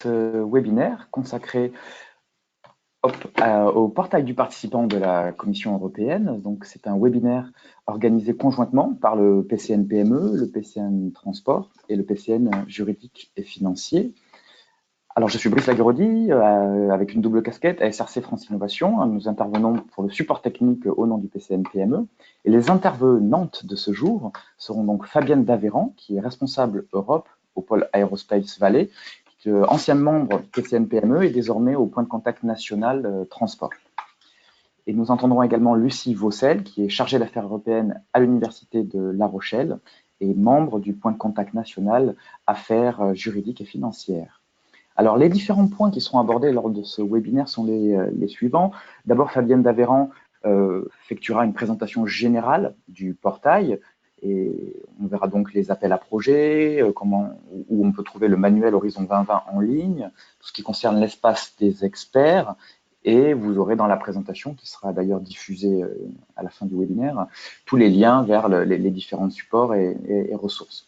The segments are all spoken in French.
ce webinaire consacré au portail du participant de la Commission européenne. Donc, c'est un webinaire organisé conjointement par le PCN PME, le PCN Transport et le PCN Juridique et Financier. Alors, je suis Brice Laguerodi, avec une double casquette à SRC France Innovation. Nous intervenons pour le support technique au nom du PCN PME. Et les intervenantes de ce jour seront donc Fabienne Daveyran, qui est responsable Europe au pôle Aerospace Valley, ancien membre PCN PME et désormais au point de contact national transport. Et nous entendrons également Lucie Vaucel, qui est chargée d'affaires européennes à l'Université de La Rochelle et membre du point de contact national affaires juridiques et financières. Alors, les différents points qui seront abordés lors de ce webinaire sont les suivants. D'abord, Fabienne Daveyran effectuera une présentation générale du portail et on verra donc les appels à projets, où on peut trouver le manuel Horizon 2020 en ligne, tout ce qui concerne l'espace des experts, et vous aurez dans la présentation, qui sera d'ailleurs diffusée à la fin du webinaire, tous les liens vers les différents supports et ressources.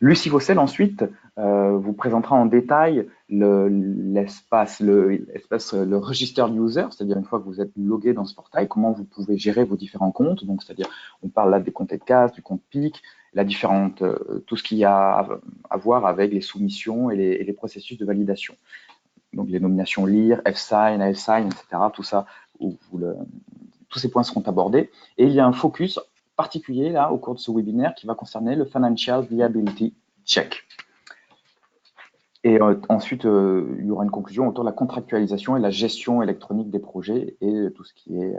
Lucie Vaucel, ensuite, vous présentera en détail l'espace, le register user, c'est-à-dire une fois que vous êtes logué dans ce portail, comment vous pouvez gérer vos différents comptes. Donc, c'est-à-dire, on parle là des comptes EDCAS, du compte PIC, tout ce qu'il y a à voir avec les soumissions et les processus de validation. Donc, les nominations LIR, F-Sign, AF-Sign, etc. Tout ça, tous ces points seront abordés. Et il y a un focus particulier là au cours de ce webinaire qui va concerner le Financial Viability Check. Et ensuite, il y aura une conclusion autour de la contractualisation et la gestion électronique des projets et tout ce qui est...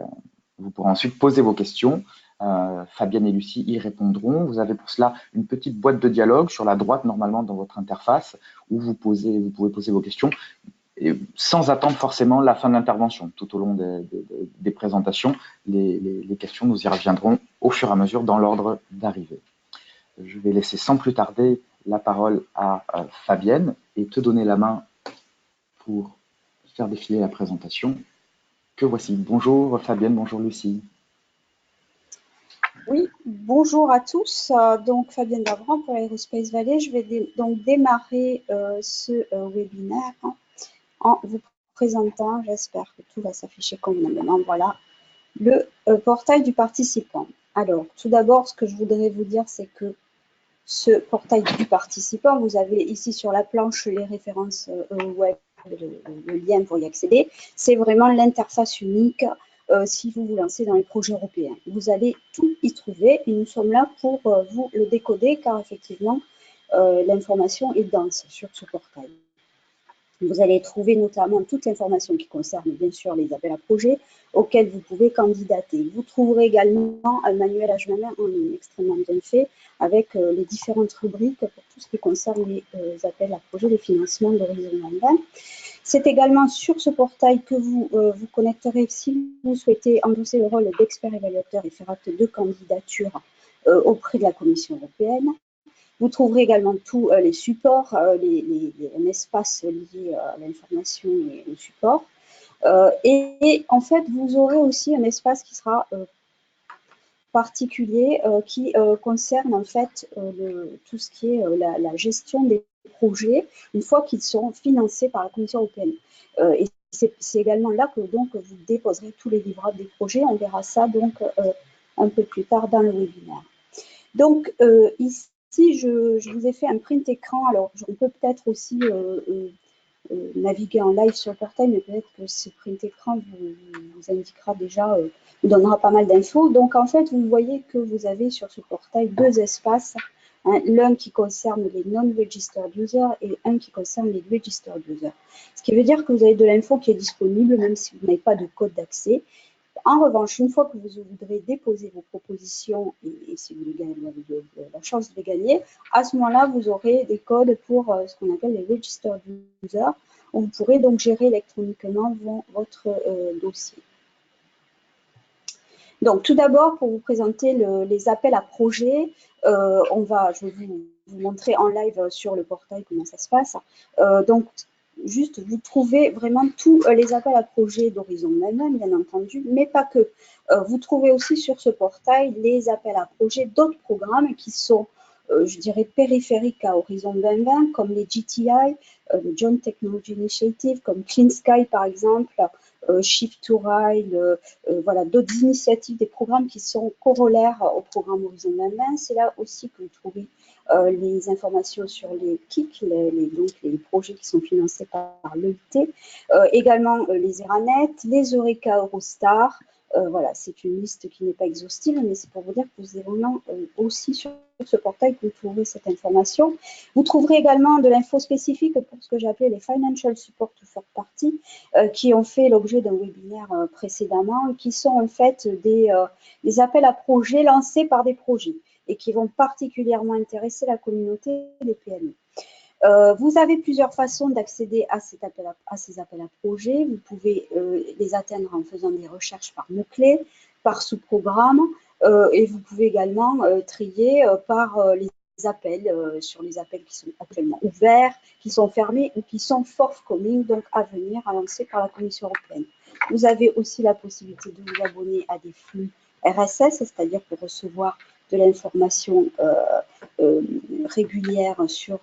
vous pourrez ensuite poser vos questions. Fabienne et Lucie y répondront. Vous avez pour cela une petite boîte de dialogue sur la droite, normalement, dans votre interface, où vous pouvez poser vos questions. Et sans attendre forcément la fin de l'intervention. Tout au long des présentations, les questions, nous y reviendrons au fur et à mesure dans l'ordre d'arrivée. Je vais laisser sans plus tarder la parole à Fabienne et te donner la main pour faire défiler la présentation que voici. Bonjour Fabienne, bonjour Lucie. Oui, bonjour à tous. Donc Fabienne Daveyran pour Aerospace Valley. Je vais donc démarrer ce webinaire en vous présentant, j'espère que tout va s'afficher convenablement, voilà, le portail du participant. Alors, tout d'abord, ce que je voudrais vous dire, c'est que ce portail du participant, vous avez ici sur la planche les références web, le lien pour y accéder. C'est vraiment l'interface unique si vous vous lancez dans les projets européens. Vous allez tout y trouver et nous sommes là pour vous le décoder car effectivement, l'information est dense sur ce portail. Vous allez trouver notamment toute l'information qui concerne bien sûr les appels à projets auxquels vous pouvez candidater. Vous trouverez également un manuel HTML en ligne extrêmement bien fait avec les différentes rubriques pour tout ce qui concerne les appels à projets, les financements d'Horizon 2020. C'est également sur ce portail que vous vous connecterez si vous souhaitez endosser le rôle d'expert évaluateur et faire acte de candidature auprès de la Commission européenne. Vous trouverez également tous les supports, un espace lié à l'information et au support. Et en fait, vous aurez aussi un espace qui sera particulier qui concerne en fait tout ce qui est la gestion des projets une fois qu'ils seront financés par la Commission européenne. Et c'est également là que donc vous déposerez tous les livrables des projets. On verra ça donc un peu plus tard dans le webinaire. Donc ici, je vous ai fait un print écran. Alors, on peut peut-être aussi naviguer en live sur le portail, mais peut-être que ce print écran vous indiquera déjà, vous donnera pas mal d'infos. Donc, en fait, vous voyez que vous avez sur ce portail deux espaces. Hein, l'un qui concerne les non-registered users et un qui concerne les registered users. Ce qui veut dire que vous avez de l'info qui est disponible, même si vous n'avez pas de code d'accès. En revanche, une fois que vous voudrez déposer vos propositions et si vous avez la chance de les gagner, à ce moment-là, vous aurez des codes pour ce qu'on appelle les registered users, où vous pourrez donc gérer électroniquement votre dossier. Donc, tout d'abord, pour vous présenter les appels à projets, je vais vous montrer en live sur le portail comment ça se passe. Donc, juste, vous trouvez vraiment tous les appels à projets d'Horizon même, bien entendu, mais pas que. Vous trouvez aussi sur ce portail les appels à projets d'autres programmes qui sont je dirais, périphériques à Horizon 2020, comme les GTI, le Joint Technology Initiative, comme Clean Sky par exemple, Shift to Rail, voilà, d'autres initiatives, des programmes qui sont corollaires au programme Horizon 2020. C'est là aussi que vous trouvez les informations sur les KIC, donc les projets qui sont financés par l'EIT, également les ERANET, les Eureka Eurostar. Voilà, c'est une liste qui n'est pas exhaustive, mais c'est pour vous dire que vous avez vraiment aussi sur ce portail que vous trouverez cette information. Vous trouverez également de l'info spécifique pour ce que j'ai appelé les Financial Support to Third Party, qui ont fait l'objet d'un webinaire précédemment, et qui sont en fait des appels à projets lancés par des projets et qui vont particulièrement intéresser la communauté des PME. Vous avez plusieurs façons d'accéder à ces appels à projets. Vous pouvez les atteindre en faisant des recherches par mots-clés, par sous-programme, et vous pouvez également trier par les appels, sur les appels qui sont actuellement ouverts, qui sont fermés ou qui sont forthcoming, donc à venir, à lancer par la Commission européenne. Vous avez aussi la possibilité de vous abonner à des flux RSS, c'est-à-dire pour recevoir de l'information régulière sur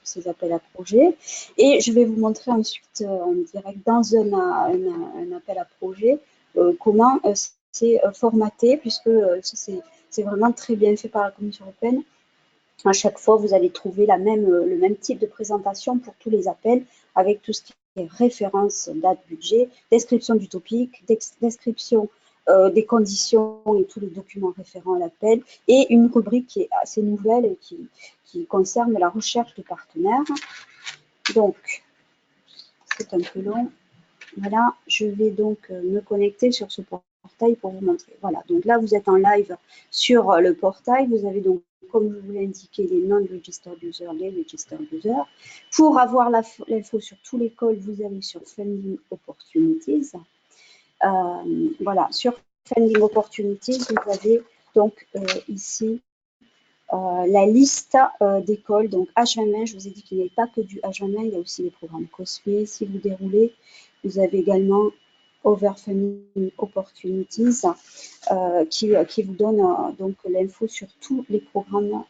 ces appels à projets. Et je vais vous montrer ensuite en direct dans un appel à projet comment c'est formaté, puisque c'est vraiment très bien fait par la Commission européenne. À chaque fois, vous allez trouver le même type de présentation pour tous les appels, avec tout ce qui est référence, date, budget, description du topic, description des conditions et tous les documents référents à l'appel, et une rubrique qui est assez nouvelle et qui concerne la recherche de partenaires. Donc, c'est un peu long. Voilà, je vais donc me connecter sur ce portail pour vous montrer. Voilà, donc là, vous êtes en live sur le portail. Vous avez donc, comme je vous l'ai indiqué, les non-registered users, les registered users. Pour avoir l'info sur tous les calls, vous allez sur Funding Opportunities. Voilà, sur Funding Opportunities, vous avez donc ici la liste des calls. Donc H2020, je vous ai dit qu'il n'y avait pas que du H2020, il y a aussi les programmes COSME. Si vous déroulez, vous avez également Overfunding Opportunities qui vous donne donc l'info sur tous les programmes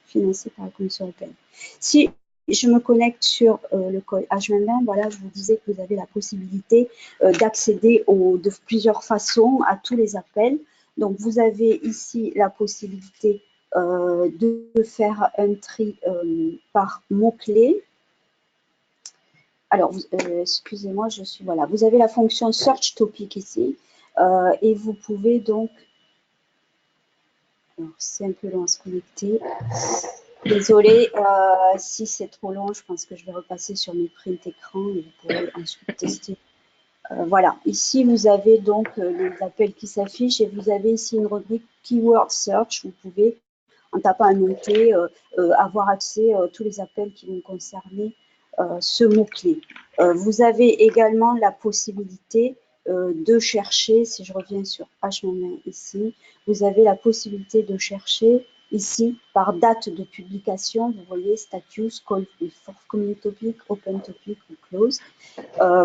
financés par la Commission européenne. Si je me connecte sur le call H2020, voilà, je vous disais que vous avez la possibilité d'accéder de plusieurs façons à tous les appels. Donc, vous avez ici la possibilité de faire un tri par mots-clés. Alors, excusez-moi, voilà, vous avez la fonction Search Topic ici, et vous pouvez donc, alors c'est un peu long à se connecter, désolée, si c'est trop long, je pense que je vais repasser sur mes print écran et vous pourrez ensuite tester. Voilà, ici vous avez donc les appels qui s'affichent et vous avez ici une rubrique Keyword Search. Vous pouvez, en tapant un mot-clé, avoir accès à tous les appels qui vont concerner ce mot-clé. Vous avez également la possibilité de chercher, si je reviens sur H2020 ici, vous avez la possibilité de chercher ici par date de publication. Vous voyez status, call with forthcoming topic, open topic ou close.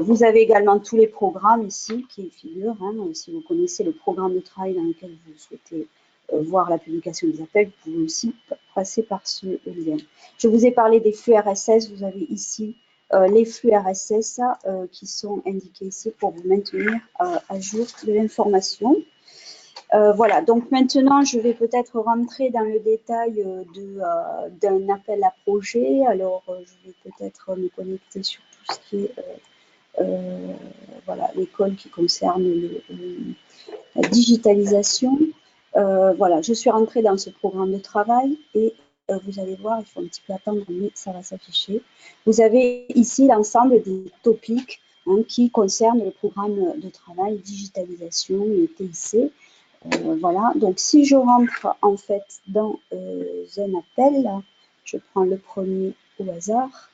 Vous avez également tous les programmes ici qui figurent. Hein, si vous connaissez le programme de travail dans lequel vous souhaitez voir la publication des appels, vous pouvez aussi passer par ce lien. Je vous ai parlé des flux RSS. Vous avez ici les flux RSS qui sont indiqués ici pour vous maintenir à jour de l'information. Voilà, donc maintenant, je vais peut-être rentrer dans le détail d'un appel à projet. Alors, je vais peut-être me connecter sur tout ce qui est voilà, l'école qui concerne la digitalisation. Voilà, je suis rentrée dans ce programme de travail et vous allez voir, il faut un petit peu attendre, mais ça va s'afficher. Vous avez ici l'ensemble des topics qui concernent le programme de travail, digitalisation et TIC. Voilà, donc si je rentre en fait dans un appel, là, je prends le premier au hasard.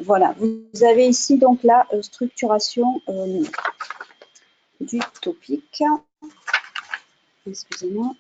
Voilà, vous avez ici donc la structuration du topic. Excusez-moi,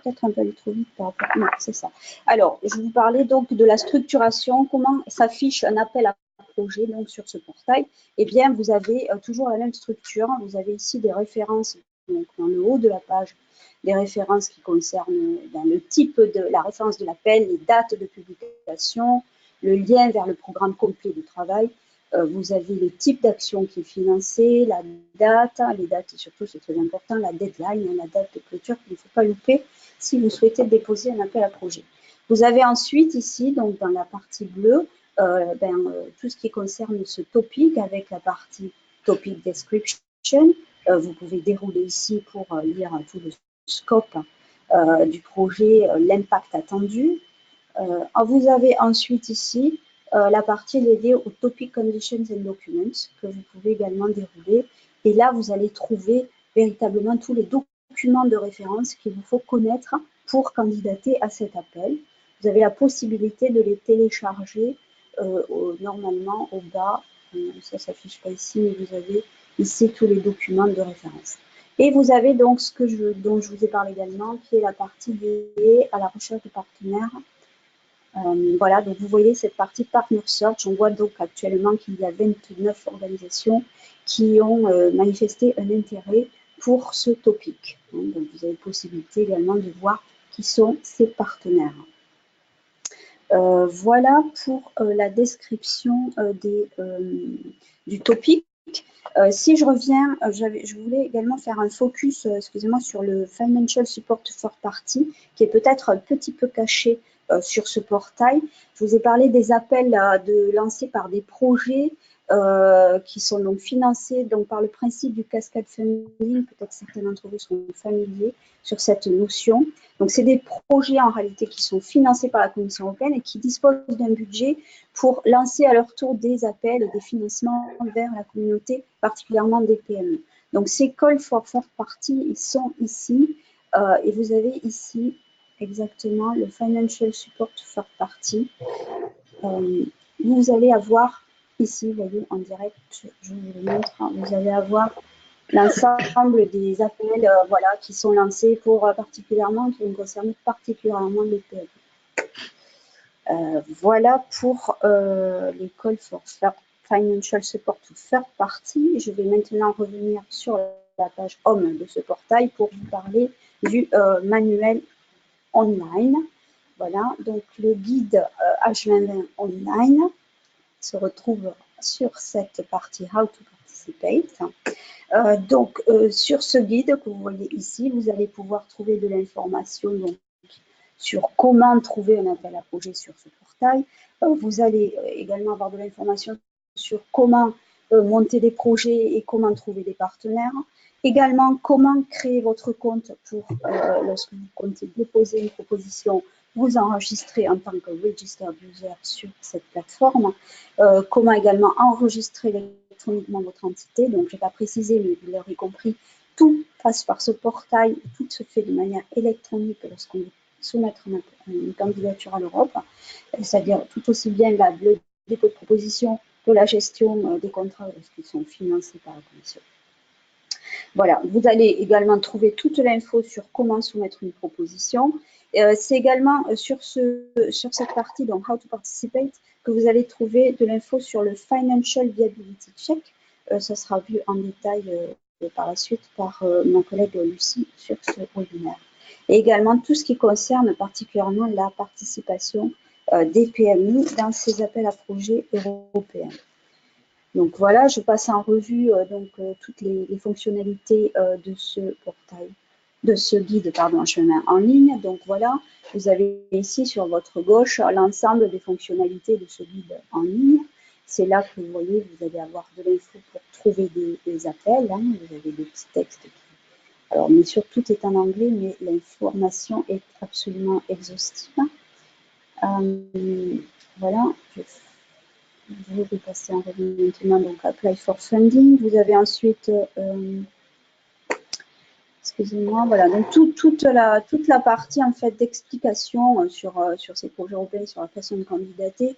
peut-être un peu allé trop vite par rapport. Non, c'est ça. Alors, je vous parlais donc de la structuration, comment s'affiche un appel à projet donc sur ce portail. Eh bien, vous avez toujours la même structure. Vous avez ici des références donc, dans le haut de la page des références qui concernent le type de la référence de l'appel, les dates de publication, le lien vers le programme complet de travail. Vous avez le type d'action qui est financé, la date, les dates surtout, c'est très important, la deadline, la date de clôture qu'il ne faut pas louper si vous souhaitez déposer un appel à projet. Vous avez ensuite ici, donc dans la partie bleue, tout ce qui concerne ce topic avec la partie topic description. Vous pouvez dérouler ici pour lire tout le scope du projet, l'impact attendu. Vous avez ensuite ici la partie dédiée aux topic conditions and documents que vous pouvez également dérouler. Et là, vous allez trouver véritablement tous les documents de référence qu'il vous faut connaître pour candidater à cet appel. Vous avez la possibilité de les télécharger normalement au bas. Ça ne s'affiche pas ici, mais vous avez ici tous les documents de référence. Et vous avez donc dont je vous ai parlé également, qui est la partie liée à la recherche de partenaires. Voilà, donc vous voyez cette partie Partner Search. On voit donc actuellement qu'il y a 29 organisations qui ont manifesté un intérêt pour ce topic. Donc vous avez possibilité également de voir qui sont ces partenaires. Voilà pour la description du topic. Si je reviens, je voulais également faire un focus, excusez-moi, sur le Financial Support for Party, qui est peut-être un petit peu caché sur ce portail. Je vous ai parlé des appels lancés par des projets qui sont donc financés donc, par le principe du cascade funding. Peut-être certains d'entre vous sont familiers sur cette notion. Donc, c'est des projets en réalité qui sont financés par la Commission européenne et qui disposent d'un budget pour lancer à leur tour des appels et des financements vers la communauté, particulièrement des PME. Donc, ces Call for Third Party, ils sont ici et vous avez ici exactement le Financial Support Third Party. Vous allez avoir ici, vous voyez en direct, je vous le montre, hein, vous allez avoir l'ensemble des appels voilà, qui sont lancés pour particulièrement, qui vont concerner particulièrement les PME. Voilà pour les Call for Financial Support to Third Party. Je vais maintenant revenir sur la page Home de ce portail pour vous parler du manuel online. Voilà, donc le guide H2020 online se retrouve sur cette partie How to Participate. Sur ce guide que vous voyez ici, vous allez pouvoir trouver de l'information sur comment trouver un appel à projet sur ce portail. Vous allez également avoir de l'information sur comment monter des projets et comment trouver des partenaires. Également, comment créer votre compte pour, lorsque vous comptez déposer une proposition, vous enregistrer en tant que registered user sur cette plateforme. Comment également enregistrer électroniquement votre entité. Donc, je n'ai pas précisé, mais vous l'aurez compris, tout passe par ce portail, tout se fait de manière électronique lorsqu'on veut soumettre une candidature à l'Europe, c'est-à-dire tout aussi bien le dépôt de proposition que la gestion des contrats lorsqu'ils sont financés par la Commission. Voilà, vous allez également trouver toute l'info sur comment soumettre une proposition. C'est également sur cette partie, donc How to Participate, que vous allez trouver de l'info sur le Financial Viability Check. Ça sera vu en détail par la suite par mon collègue Lucie sur ce webinaire. Et également tout ce qui concerne particulièrement la participation des PME dans ces appels à projets européens. Donc voilà, je passe en revue toutes les fonctionnalités de ce portail, de ce guide chemin en ligne. Donc voilà, vous avez ici sur votre gauche l'ensemble des fonctionnalités de ce guide en ligne. C'est là que vous voyez, vous allez avoir de l'info pour trouver des appels. Hein. Vous avez des petits textes. Alors bien sûr, tout est en anglais, mais l'information est absolument exhaustive. Voilà, je vais passer en revue maintenant, donc Apply for Funding. Vous avez ensuite, excusez-moi, voilà, donc toute la partie en fait d'explication sur ces projets européens, sur la façon de candidater,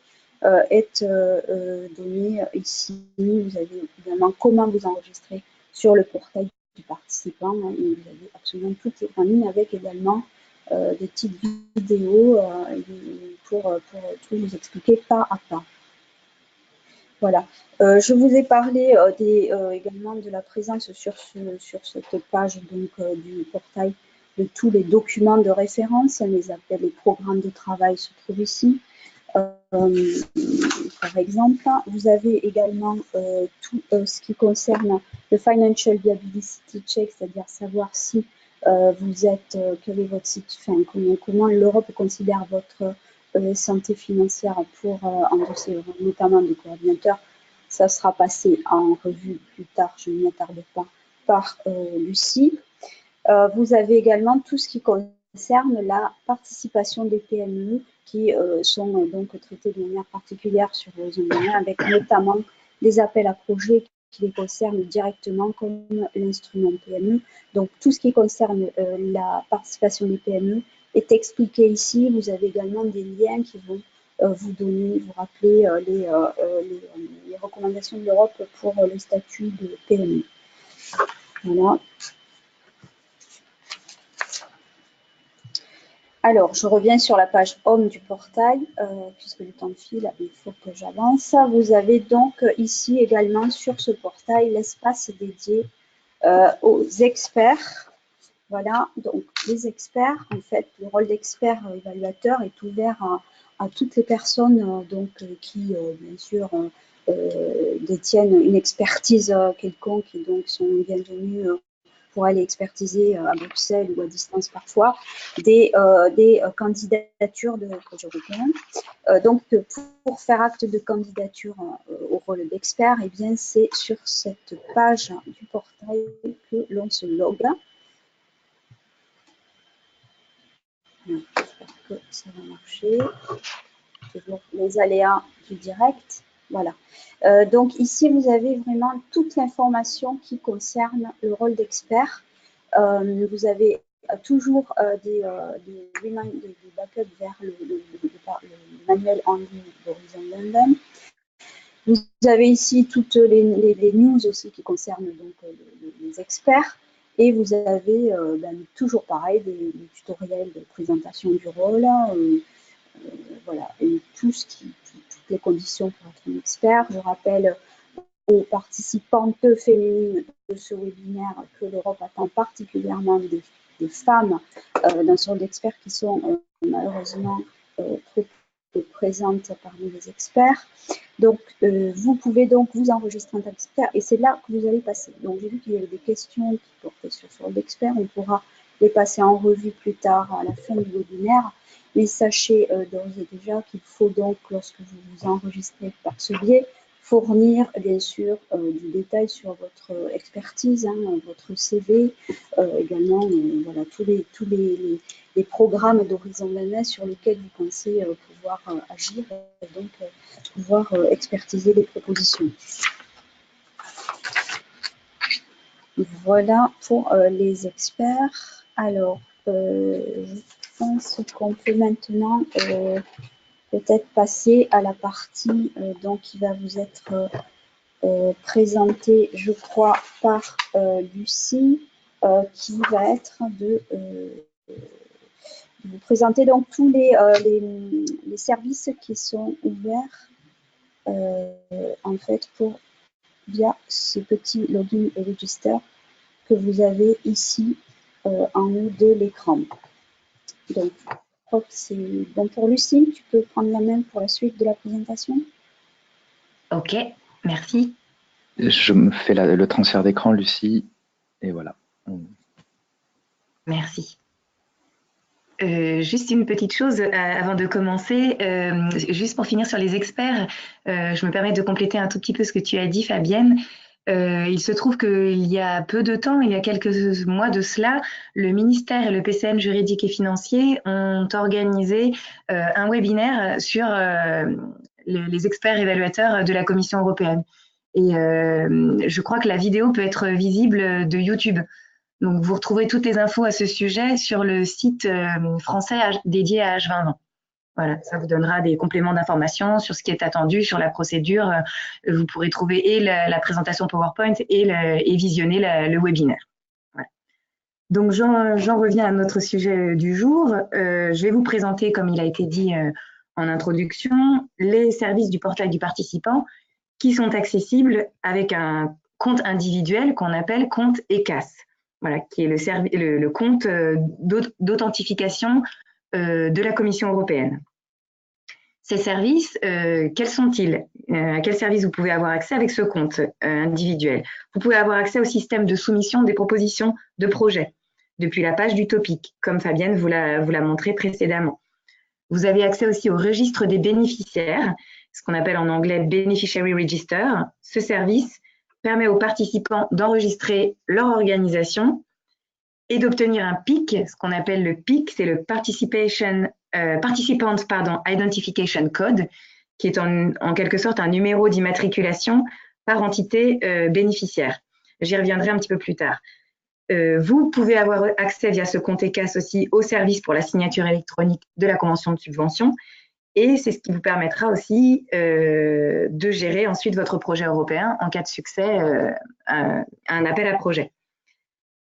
est donnée ici. Vous avez évidemment comment vous enregistrer sur le portail du participant. Hein, et vous avez absolument tout en ligne avec également des petites vidéos pour tout vous expliquer pas à pas. Voilà. Je vous ai parlé également de la présence sur cette page donc, du portail tous les documents de référence, les programmes de travail se trouvent ici. Par exemple, vous avez également tout ce qui concerne le Financial Viability Check, c'est-à-dire savoir si vous êtes, quel est votre situation, comment l'Europe considère votre santé financière pour endosser notamment des coordinateurs. Ça sera passé en revue plus tard, je ne m'attarde pas, par Lucie. Vous avez également tout ce qui concerne la participation des PME qui sont donc traitées de manière particulière sur Horizon 2020, avec notamment des appels à projets qui les concernent directement comme l'instrument PME. Donc tout ce qui concerne la participation des PME est expliqué ici. Vous avez également des liens qui vont vous rappeler les recommandations de l'Europe pour le statut de PME. Voilà. Alors, je reviens sur la page Home du portail, puisque le temps file, il faut que j'avance. Vous avez donc ici également sur ce portail l'espace dédié aux experts. Voilà, donc les experts, en fait, le rôle d'expert évaluateur est ouvert à toutes les personnes qui, bien sûr, détiennent une expertise quelconque et donc sont bienvenues pour aller expertiser à Bruxelles ou à distance parfois des candidatures de projets européens. Donc, pour faire acte de candidature au rôle d'expert, eh bien, c'est sur cette page du portail que l'on se logue. J'espère que ça va marcher. Toujours les aléas du direct. Voilà. Donc ici, vous avez vraiment toute l'information qui concerne le rôle d'expert. Vous avez toujours des backups vers le manuel en ligne d'Horizon London. Vous avez ici toutes les news aussi qui concernent donc les experts. Et vous avez toujours pareil des tutoriels de présentation du rôle. Voilà, et toutes les conditions pour être un expert. Je rappelle aux participantes féminines de ce webinaire que l'Europe attend particulièrement des femmes dans ce rôle d'experts qui sont malheureusement trop présentes parmi les experts. Donc, vous pouvez donc vous enregistrer en tant qu'expert et c'est là que vous allez passer. Donc, j'ai vu qu'il y avait des questions qui portaient sur ce rôle d'expert. On pourra les passer en revue plus tard à la fin du webinaire. Mais sachez d'ores et déjà qu'il faut donc, lorsque vous vous enregistrez par ce biais, fournir bien sûr du détail sur votre expertise, votre CV, également voilà, tous les programmes d'Horizon Wellness sur lesquels vous pensez pouvoir agir et donc pouvoir expertiser les propositions. Voilà pour les experts. Alors, je pense qu'on peut maintenant peut-être passer à la partie donc, qui va vous être présentée, je crois, par Lucie, qui va être de vous présenter donc tous les services qui sont ouverts en fait via ce petit login et register que vous avez ici en haut de l'écran. Donc, je crois que c'est bon pour Lucie. Tu peux prendre la main pour la suite de la présentation. Ok, merci. Je me fais le transfert d'écran, Lucie, et voilà. Merci. Juste une petite chose avant de commencer, juste pour finir sur les experts, je me permets de compléter un tout petit peu ce que tu as dit, Fabienne. Il se trouve qu'il y a peu de temps, il y a quelques mois de cela, le ministère et le PCM juridique et financier ont organisé un webinaire sur les experts évaluateurs de la Commission européenne. Et je crois que la vidéo peut être visible de YouTube. Donc, vous retrouvez toutes les infos à ce sujet sur le site français dédié à H2020. Voilà, ça vous donnera des compléments d'information sur ce qui est attendu, sur la procédure. Vous pourrez trouver et la présentation PowerPoint et visionner le webinaire. Voilà. Donc, j'en reviens à notre sujet du jour. Je vais vous présenter, comme il a été dit en introduction, les services du portail du participant qui sont accessibles avec un compte individuel qu'on appelle compte ECAS. voilà, qui est le compte d'authentification de la Commission européenne. Ces services, quels sont-ils? À quels services vous pouvez avoir accès avec ce compte individuel? Vous pouvez avoir accès au système de soumission des propositions de projets depuis la page du topic, comme Fabienne vous l'a montré précédemment. Vous avez accès aussi au registre des bénéficiaires, ce qu'on appelle en anglais Beneficiary Register. Ce service permet aux participants d'enregistrer leur organisation et d'obtenir un PIC, ce qu'on appelle le PIC, c'est le Participant Identification Code, qui est en quelque sorte un numéro d'immatriculation par entité bénéficiaire. J'y reviendrai un petit peu plus tard. Vous pouvez avoir accès via ce compte ECAS aussi au service pour la signature électronique de la convention de subvention, et c'est ce qui vous permettra aussi de gérer ensuite votre projet européen en cas de succès à un appel à projet.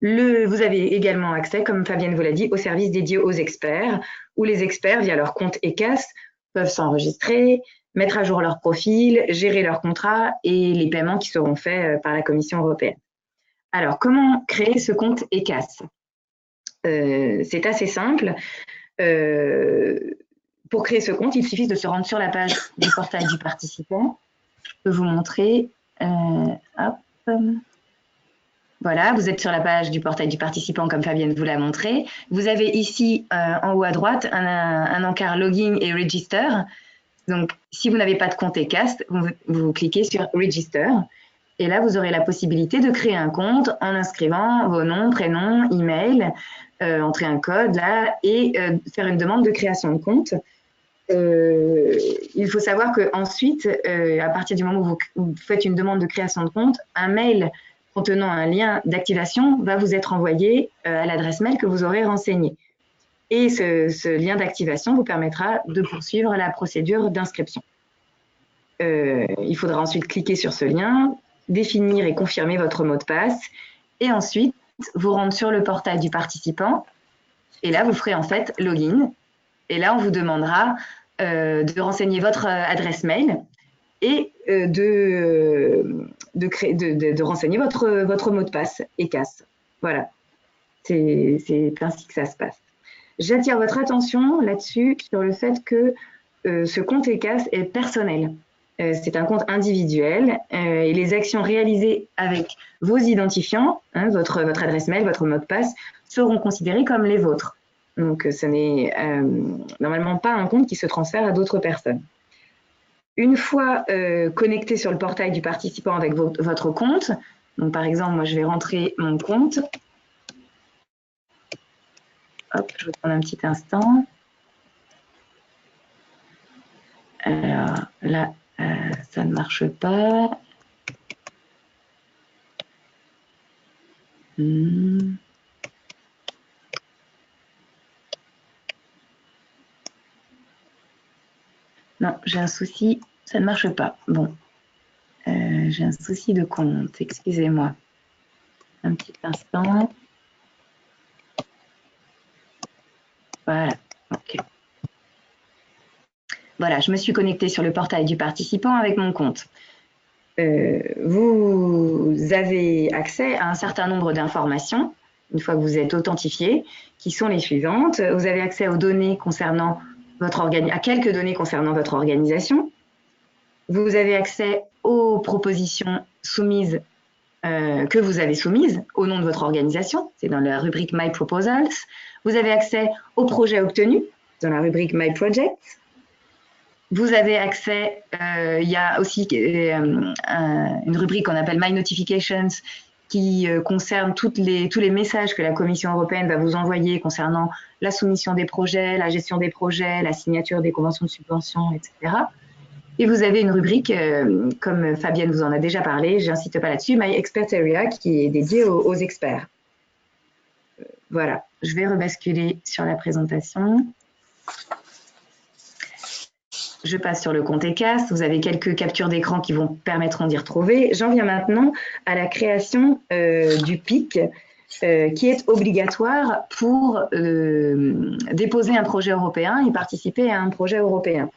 Vous avez également accès, comme Fabienne vous l'a dit, aux services dédiés aux experts, où les experts, via leur compte ECAS, peuvent s'enregistrer, mettre à jour leur profil, gérer leurs contrats et les paiements qui seront faits par la Commission européenne. Alors, comment créer ce compte ECAS? C'est assez simple. Pour créer ce compte, il suffit de se rendre sur la page du portail du participant. Je peux vous montrer. Hop. Voilà, vous êtes sur la page du portail du participant comme Fabienne vous l'a montré. Vous avez ici en haut à droite un encart Login et Register. Donc, si vous n'avez pas de compte ECAS, vous cliquez sur Register. Et là, vous aurez la possibilité de créer un compte en inscrivant vos noms, prénoms, email, entrer un code là et faire une demande de création de compte. Il faut savoir qu'ensuite, à partir du moment où vous faites une demande de création de compte, un mail contenant un lien d'activation va vous être envoyé à l'adresse mail que vous aurez renseignée. Et ce lien d'activation vous permettra de poursuivre la procédure d'inscription. Il faudra ensuite cliquer sur ce lien, définir et confirmer votre mot de passe, et ensuite vous rendre sur le portail du participant, et là vous ferez en fait login, et là on vous demandera de renseigner votre adresse mail et de renseigner votre mot de passe ECAS. Voilà, c'est ainsi que ça se passe. J'attire votre attention là-dessus sur le fait que ce compte ECAS est personnel. C'est un compte individuel et les actions réalisées avec vos identifiants, hein, votre adresse mail, votre mot de passe, seront considérées comme les vôtres. Donc, ce n'est normalement pas un compte qui se transfère à d'autres personnes. Une fois connecté sur le portail du participant avec votre compte, donc par exemple, moi je vais rentrer mon compte. Hop, je vais prendre un petit instant. Alors là, ça ne marche pas. Non, j'ai un souci, ça ne marche pas. Bon, j'ai un souci de compte, excusez-moi. Un petit instant. Voilà, ok. Voilà, je me suis connectée sur le portail du participant avec mon compte. Vous avez accès à un certain nombre d'informations, une fois que vous êtes authentifié, qui sont les suivantes. Vous avez accès aux données concernant à quelques données concernant votre organisation. Vous avez accès aux propositions soumises que vous avez soumises au nom de votre organisation. C'est dans la rubrique My Proposals. Vous avez accès aux projets obtenus dans la rubrique My Projects. Vous avez accès, il y a aussi une rubrique qu'on appelle My Notifications qui concerne tous les messages que la Commission européenne va vous envoyer concernant la soumission des projets, la gestion des projets, la signature des conventions de subvention, etc. Et vous avez une rubrique, comme Fabienne vous en a déjà parlé, je n'insiste pas là-dessus, My Expert Area, qui est dédiée aux experts. Voilà, je vais rebasculer sur la présentation. Je passe sur le compte ECAS. Vous avez quelques captures d'écran qui vous permettront d'y retrouver. J'en viens maintenant à la création du PIC, qui est obligatoire pour déposer un projet européen et participer à un projet européen.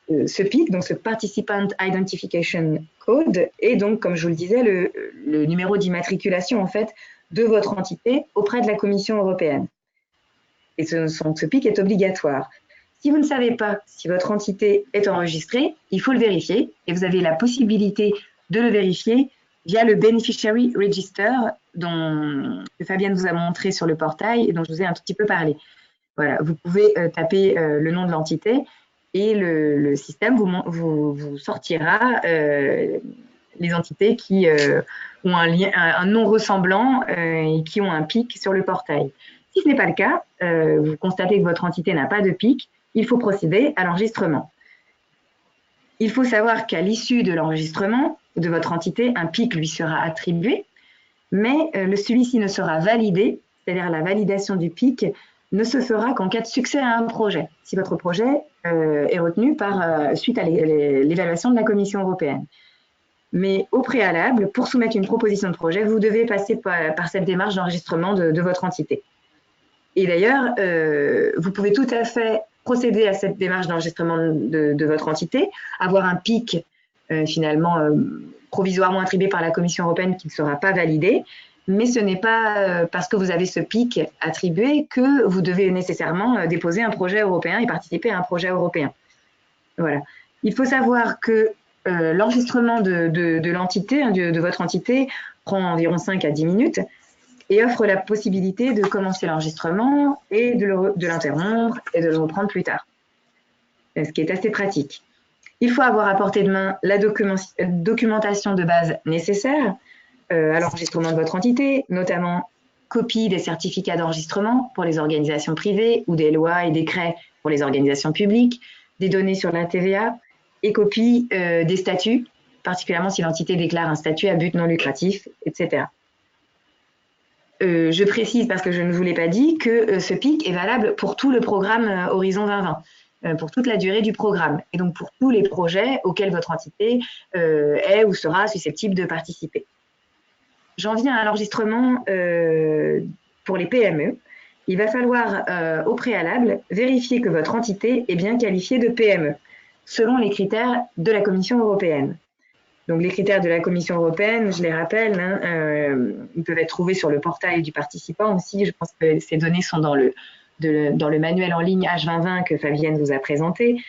Ce PIC, donc ce Participant Identification Code, est donc, comme je vous le disais, le numéro d'immatriculation en fait de votre entité auprès de la Commission européenne. Et ce PIC est obligatoire. Si vous ne savez pas si votre entité est enregistrée, il faut le vérifier et vous avez la possibilité de le vérifier via le Beneficiary Register que Fabienne vous a montré sur le portail et dont je vous ai un tout petit peu parlé. Voilà, vous pouvez taper le nom de l'entité et le système vous sortira les entités qui ont un nom ressemblant et qui ont un PIC sur le portail. Si ce n'est pas le cas, vous constatez que votre entité n'a pas de PIC, il faut procéder à l'enregistrement. Il faut savoir qu'à l'issue de l'enregistrement de votre entité, un PIC lui sera attribué, mais celui-ci ne sera validé, c'est-à-dire la validation du PIC ne se fera qu'en cas de succès à un projet, si votre projet est retenu suite à l'évaluation de la Commission européenne. Mais au préalable, pour soumettre une proposition de projet, vous devez passer par cette démarche d'enregistrement de votre entité. Et d'ailleurs, vous pouvez tout à fait procéder à cette démarche d'enregistrement de votre entité, avoir un PIC finalement provisoirement attribué par la Commission européenne qui ne sera pas validé, mais ce n'est pas parce que vous avez ce PIC attribué que vous devez nécessairement déposer un projet européen et participer à un projet européen. Voilà. Il faut savoir que l'enregistrement de l'entité, de votre entité, prend environ 5 à 10 minutes et offre la possibilité de commencer l'enregistrement et de l'interrompre et de le reprendre plus tard, ce qui est assez pratique. Il faut avoir à portée de main la documentation de base nécessaire à l'enregistrement de votre entité, notamment copie des certificats d'enregistrement pour les organisations privées ou des lois et décrets pour les organisations publiques, des données sur la TVA et copie des statuts, particulièrement si l'entité déclare un statut à but non lucratif, etc. Je précise, parce que je ne vous l'ai pas dit, que ce PIC est valable pour tout le programme Horizon 2020, pour toute la durée du programme, et donc pour tous les projets auxquels votre entité est ou sera susceptible de participer. J'en viens à l'enregistrement pour les PME. Il va falloir au préalable vérifier que votre entité est bien qualifiée de PME, selon les critères de la Commission européenne. Donc les critères de la Commission européenne, je les rappelle, ils peuvent être trouvés sur le portail du participant aussi. Je pense que ces données sont dans le manuel en ligne H2020 que Fabienne vous a présenté.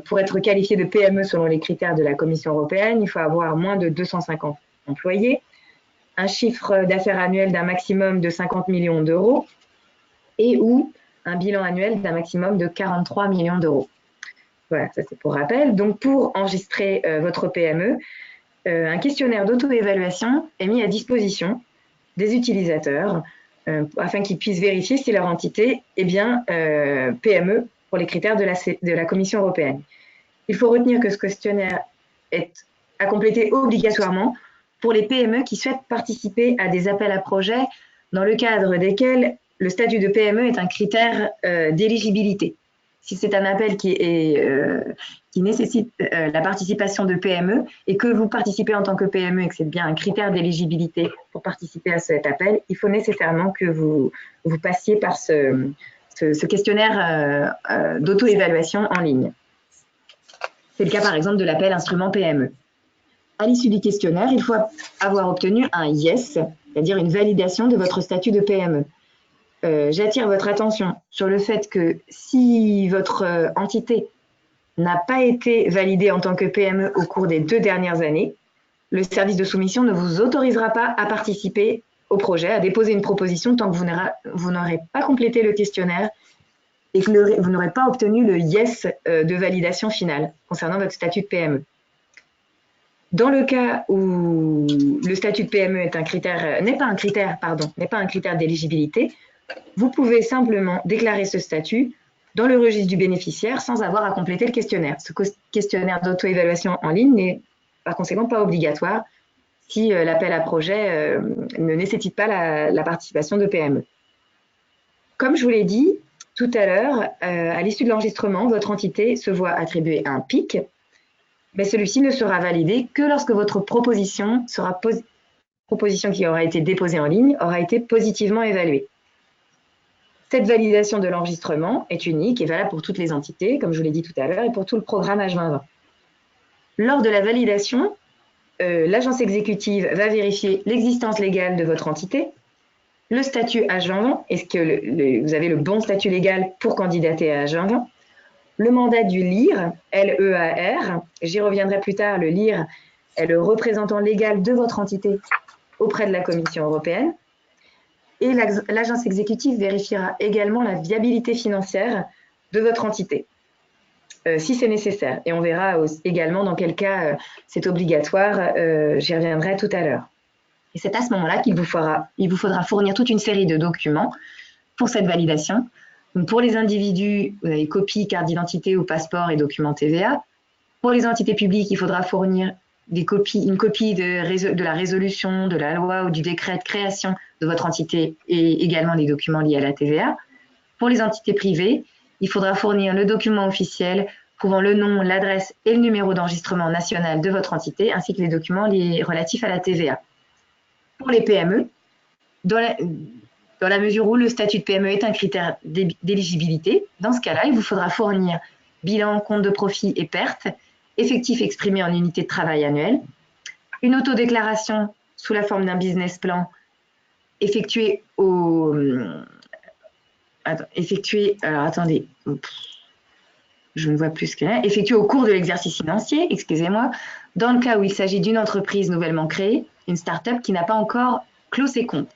Pour être qualifié de PME selon les critères de la Commission européenne, il faut avoir moins de 250 employés, un chiffre d'affaires annuel d'un maximum de 50 millions d'euros et ou un bilan annuel d'un maximum de 43 millions d'euros. Voilà, ça c'est pour rappel. Donc pour enregistrer votre PME, un questionnaire d'auto-évaluation est mis à disposition des utilisateurs afin qu'ils puissent vérifier si leur entité est bien PME pour les critères de la Commission européenne. Il faut retenir que ce questionnaire est à compléter obligatoirement pour les PME qui souhaitent participer à des appels à projets dans le cadre desquels le statut de PME est un critère d'éligibilité. Si c'est un appel qui nécessite la participation de PME et que vous participez en tant que PME et que c'est bien un critère d'éligibilité pour participer à cet appel, il faut nécessairement que vous passiez par ce questionnaire d'auto-évaluation en ligne. C'est le cas par exemple de l'appel instrument PME. À l'issue du questionnaire, il faut avoir obtenu un yes, c'est-à-dire une validation de votre statut de PME. J'attire votre attention sur le fait que si votre entité n'a pas été validée en tant que PME au cours des 2 dernières années, le service de soumission ne vous autorisera pas à participer au projet, à déposer une proposition tant que vous n'aurez pas complété le questionnaire et que vous n'aurez pas obtenu le yes de validation finale concernant votre statut de PME. Dans le cas où le statut de PME n'est pas un critère d'éligibilité, vous pouvez simplement déclarer ce statut dans le registre du bénéficiaire sans avoir à compléter le questionnaire. Ce questionnaire d'auto-évaluation en ligne n'est par conséquent pas obligatoire si l'appel à projet ne nécessite pas la participation de PME. Comme je vous l'ai dit tout à l'heure, à l'issue de l'enregistrement, votre entité se voit attribuer un PIC, mais celui-ci ne sera validé que lorsque votre proposition qui aura été déposée en ligne aura été positivement évaluée. Cette validation de l'enregistrement est unique et valable pour toutes les entités, comme je vous l'ai dit tout à l'heure, et pour tout le programme H2020. Lors de la validation, l'agence exécutive va vérifier l'existence légale de votre entité le statut agent, est-ce que vous avez le bon statut légal pour candidater à agent? Le mandat du LIR, L-E-A-R, j'y reviendrai plus tard, le LIR est le représentant légal de votre entité auprès de la Commission européenne. Et l'agence exécutive vérifiera également la viabilité financière de votre entité, si c'est nécessaire. Et on verra également dans quel cas c'est obligatoire, j'y reviendrai tout à l'heure. Et c'est à ce moment-là qu'il vous faudra fournir toute une série de documents pour cette validation. Donc pour les individus, vous avez copie, carte d'identité ou passeport et documents TVA. Pour les entités publiques, il faudra fournir une copie de la résolution, de la loi ou du décret de création de votre entité et également les documents liés à la TVA. Pour les entités privées, il faudra fournir le document officiel prouvant le nom, l'adresse et le numéro d'enregistrement national de votre entité, ainsi que les documents relatifs à la TVA. Pour les PME, dans la mesure où le statut de PME est un critère d'éligibilité, dans ce cas-là, il vous faudra fournir bilan, compte de profit et pertes, effectif exprimé en unité de travail annuelle, une autodéclaration sous la forme d'un business plan effectuée au cours de l'exercice financier, excusez-moi, dans le cas où il s'agit d'une entreprise nouvellement créée, une start-up qui n'a pas encore clos ses comptes.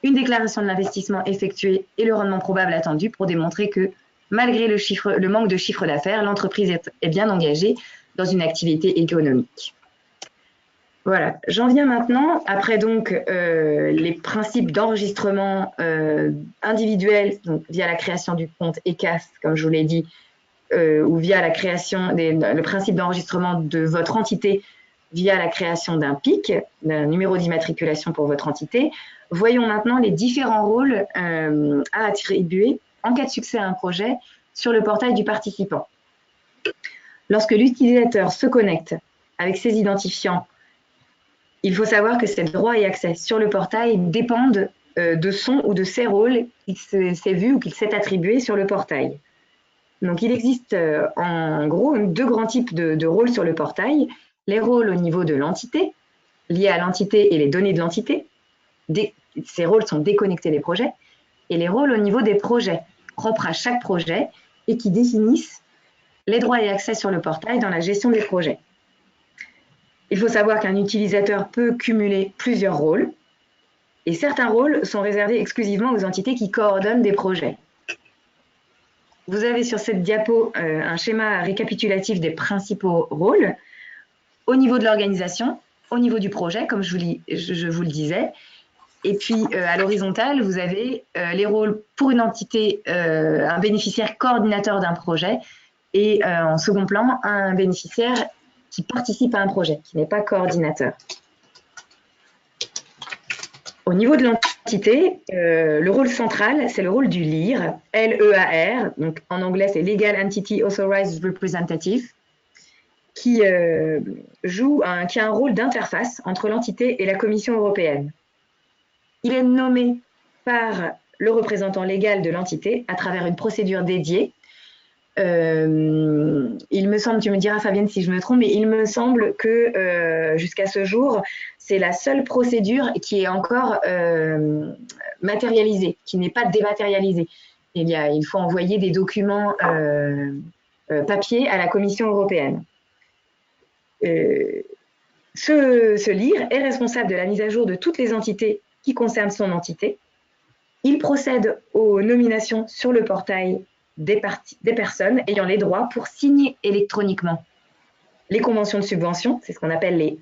Une déclaration de l'investissement effectué et le rendement probable attendu pour démontrer que, malgré le manque de chiffre d'affaires, l'entreprise est bien engagée dans une activité économique. Voilà, j'en viens maintenant, après donc les principes d'enregistrement individuel, donc via la création du compte ECAS, comme je vous l'ai dit, ou via la création, le principe d'enregistrement de votre entité via la création d'un PIC, d'un numéro d'immatriculation pour votre entité. Voyons maintenant les différents rôles à attribuer en cas de succès à un projet sur le portail du participant. Lorsque l'utilisateur se connecte avec ses identifiants, il faut savoir que ses droits et accès sur le portail dépendent de son ou de ses rôles qu'il s'est vu ou qu'il s'est attribué sur le portail. Donc, il existe en gros deux grands types de rôles sur le portail. Les rôles au niveau de l'entité, liés à l'entité et les données de l'entité. Ces rôles sont déconnectés des projets. Et les rôles au niveau des projets, propres à chaque projet et qui définissent les droits et accès sur le portail dans la gestion des projets. Il faut savoir qu'un utilisateur peut cumuler plusieurs rôles et certains rôles sont réservés exclusivement aux entités qui coordonnent des projets. Vous avez sur cette diapo un schéma récapitulatif des principaux rôles au niveau de l'organisation, au niveau du projet, comme je vous le disais. Et puis, à l'horizontale, vous avez les rôles pour une entité, un bénéficiaire coordinateur d'un projet et en second plan, un bénéficiaire qui participe à un projet, qui n'est pas coordinateur. Au niveau de l'entité, le rôle central, c'est le rôle du LIR, L-E-A-R, donc en anglais c'est Legal Entity Authorized Representative, qui a un rôle d'interface entre l'entité et la Commission européenne. Il est nommé par le représentant légal de l'entité à travers une procédure dédiée. Il me semble, tu me diras Fabienne si je me trompe, mais il me semble que jusqu'à ce jour, c'est la seule procédure qui est encore matérialisée, qui n'est pas dématérialisée. Il faut envoyer des documents papier à la Commission européenne. Ce LIR est responsable de la mise à jour de toutes les entités qui concernent son entité. Il procède aux nominations sur le portail des personnes ayant les droits pour signer électroniquement les conventions de subvention, c'est ce qu'on appelle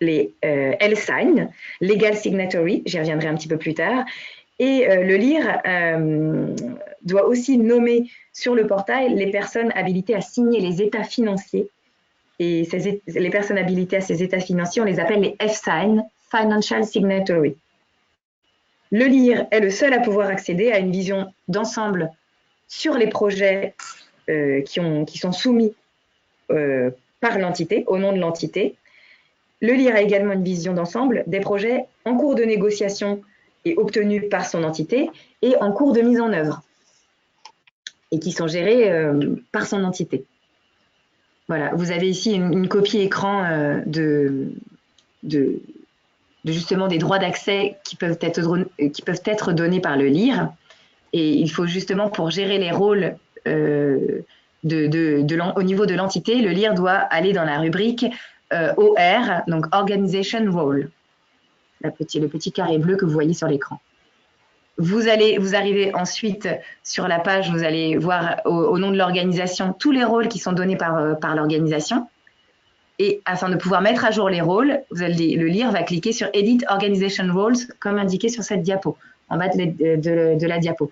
les L-sign, Legal Signatory, j'y reviendrai un petit peu plus tard. Et le LIR doit aussi nommer sur le portail les personnes habilitées à signer les états financiers. Et les personnes habilitées à ces états financiers, on les appelle les F-sign, Financial Signatory. Le LIR est le seul à pouvoir accéder à une vision d'ensemble sur les projets qui sont soumis par l'entité, au nom de l'entité. Le LIR a également une vision d'ensemble des projets en cours de négociation et obtenus par son entité et en cours de mise en œuvre et qui sont gérés par son entité. Voilà, vous avez ici une copie écran de justement des droits d'accès qui peuvent être donnés par le LIR. Et il faut justement, pour gérer les rôles au niveau de l'entité, le LIR doit aller dans la rubrique OR, donc Organization Role, le petit carré bleu que vous voyez sur l'écran. Vous arrivez ensuite sur la page, vous allez voir au nom de l'organisation tous les rôles qui sont donnés par l'organisation. Et afin de pouvoir mettre à jour les rôles, le LIR va cliquer sur Edit Organization Roles, comme indiqué sur cette diapo, en bas de la diapo.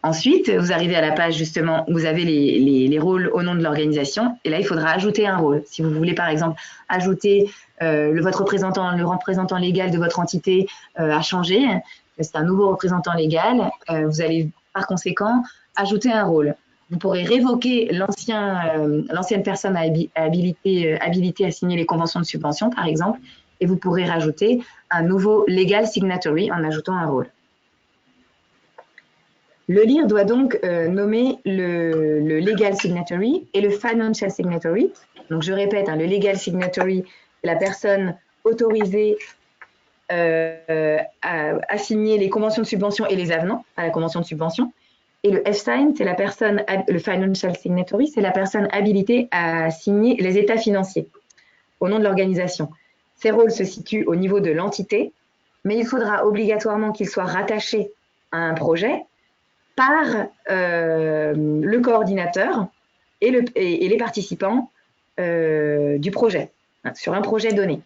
Ensuite, vous arrivez à la page justement où vous avez les rôles au nom de l'organisation. Et là, il faudra ajouter un rôle. Si vous voulez, par exemple, ajouter le représentant légal de votre entité a changé, c'est un nouveau représentant légal, vous allez par conséquent ajouter un rôle. Vous pourrez révoquer l'ancienne personne habilitée à signer les conventions de subvention, par exemple, et vous pourrez rajouter un nouveau legal signatory en ajoutant un rôle. Le LIR doit donc nommer le legal signatory et le financial signatory. Donc, je répète, le legal signatory, c'est la personne autorisée à signer les conventions de subvention et les avenants à la convention de subvention. Et le F-sign, c'est le financial signatory, c'est la personne habilitée à signer les états financiers au nom de l'organisation. Ces rôles se situent au niveau de l'entité, mais il faudra obligatoirement qu'ils soient rattachés à un projet par le coordinateur et les participants du projet, sur un projet donné.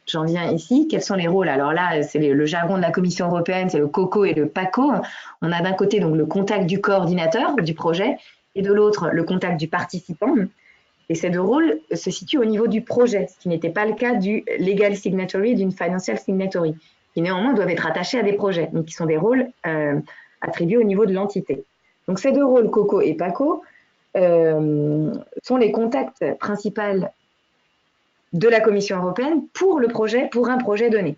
J'en viens ici. Quels sont les rôles? Alors là, c'est le jargon de la Commission européenne, c'est le COCO et le PACO. On a d'un côté donc le contact du coordinateur du projet et de l'autre le contact du participant. Et ces deux rôles se situent au niveau du projet, ce qui n'était pas le cas du legal signatory et d'une financial signatory, qui néanmoins doivent être attachés à des projets, mais qui sont des rôles attribués au niveau de l'entité. Donc ces deux rôles, COCO et PACO, sont les contacts principaux de la Commission européenne pour le projet, pour un projet donné.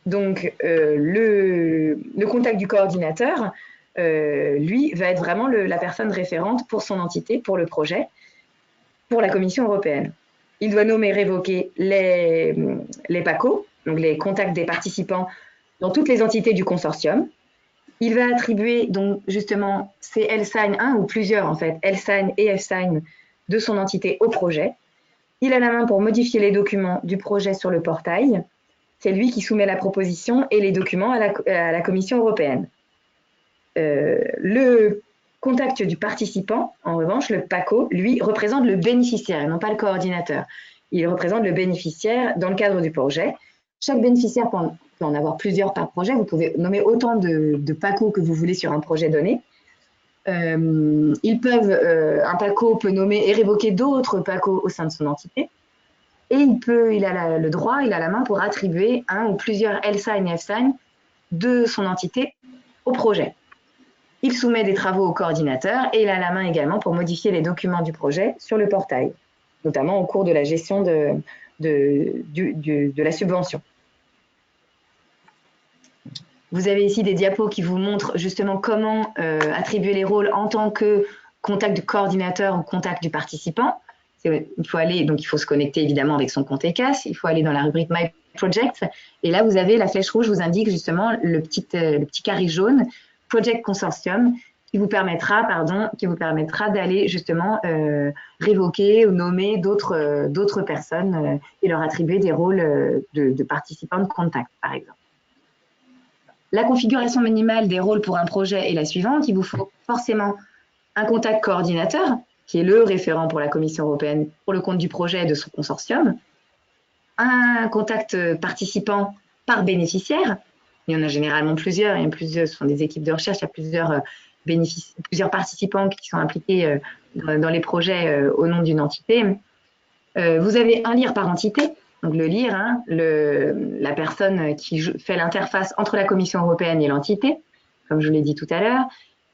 Donc, le contact du coordinateur, lui, va être vraiment la personne référente pour son entité, pour le projet, pour la Commission européenne. Il doit nommer, révoquer les PACO, donc les contacts des participants dans toutes les entités du consortium. Il va attribuer donc justement ces L-sign, un ou plusieurs en fait, L-sign et F-sign de son entité au projet. Il a la main pour modifier les documents du projet sur le portail. C'est lui qui soumet la proposition et les documents à la Commission européenne. Le contact du participant, en revanche, le PACO, lui, représente le bénéficiaire et non pas le coordinateur. Il représente le bénéficiaire dans le cadre du projet. Chaque bénéficiaire peut en avoir plusieurs par projet. Vous pouvez nommer autant de PACO que vous voulez sur un projet donné. Un PACO peut nommer et révoquer d'autres PACO au sein de son entité. Et il a le droit, il a la main pour attribuer un ou plusieurs L-sign et F-sign de son entité au projet. Il soumet des travaux au coordinateur et il a la main également pour modifier les documents du projet sur le portail, notamment au cours de la gestion de la subvention. Vous avez ici des diapos qui vous montrent justement comment attribuer les rôles en tant que contact du coordinateur ou contact du participant. Il faut se connecter évidemment avec son compte ECAS, il faut aller dans la rubrique My Project et là vous avez la flèche rouge vous indique justement le petit carré jaune Project Consortium qui vous permettra d'aller justement révoquer ou nommer d'autres personnes et leur attribuer des rôles de participants de contact par exemple. La configuration minimale des rôles pour un projet est la suivante. Il vous faut forcément un contact coordinateur, qui est le référent pour la Commission européenne pour le compte du projet et de son consortium. Un contact participant par bénéficiaire. Il y en a généralement plusieurs. Ce sont des équipes de recherche. Il y a plusieurs participants qui sont impliqués dans les projets au nom d'une entité. Vous avez un LIR par entité. Donc le LIR, la personne qui fait l'interface entre la Commission européenne et l'entité, comme je l'ai dit tout à l'heure.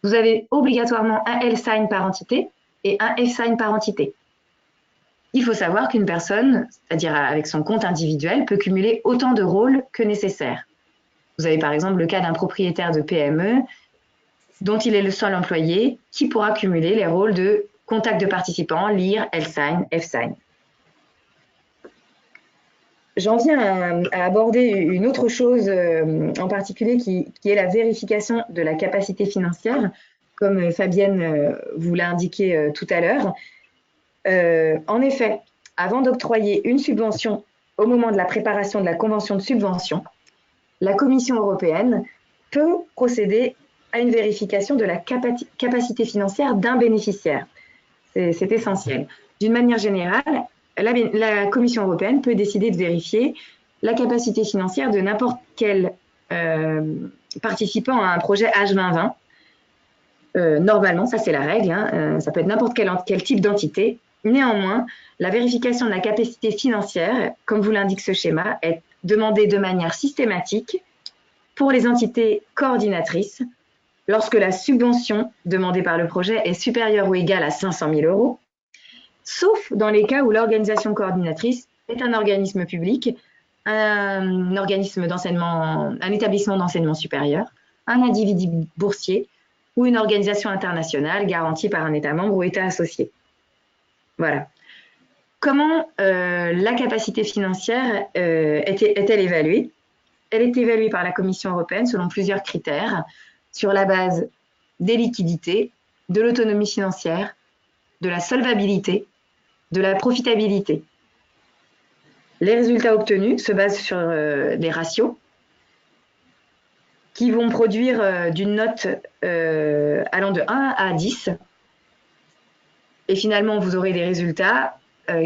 Vous avez obligatoirement un L-sign par entité et un F-sign par entité. Il faut savoir qu'une personne, c'est-à-dire avec son compte individuel, peut cumuler autant de rôles que nécessaire. Vous avez par exemple le cas d'un propriétaire de PME dont il est le seul employé qui pourra cumuler les rôles de contact de participant, LIR, L-sign, F-sign. j'en viens à aborder une autre chose en particulier qui est la vérification de la capacité financière, comme Fabienne vous l'a indiqué tout à l'heure. En effet, avant d'octroyer une subvention au moment de la préparation de la convention de subvention, la Commission européenne peut procéder à une vérification de la capacité financière d'un bénéficiaire. C'est essentiel. D'une manière générale, la Commission européenne peut décider de vérifier la capacité financière de n'importe quel participant à un projet H2020. Normalement, ça c'est la règle, hein, ça peut être n'importe quel type d'entité. Néanmoins, la vérification de la capacité financière, comme vous l'indique ce schéma, est demandée de manière systématique pour les entités coordinatrices lorsque la subvention demandée par le projet est supérieure ou égale à 500 000 €, sauf dans les cas où l'organisation coordinatrice est un organisme public, un organisme d'enseignement, un établissement d'enseignement supérieur, un individu boursier ou une organisation internationale garantie par un État membre ou État associé. Voilà. Comment la capacité financière est-elle évaluée? Elle est évaluée par la Commission européenne selon plusieurs critères, sur la base des liquidités, de l'autonomie financière, de la solvabilité, de la profitabilité. Les résultats obtenus se basent sur des ratios qui vont produire d'une note allant de 1 à 10. Et finalement, vous aurez des résultats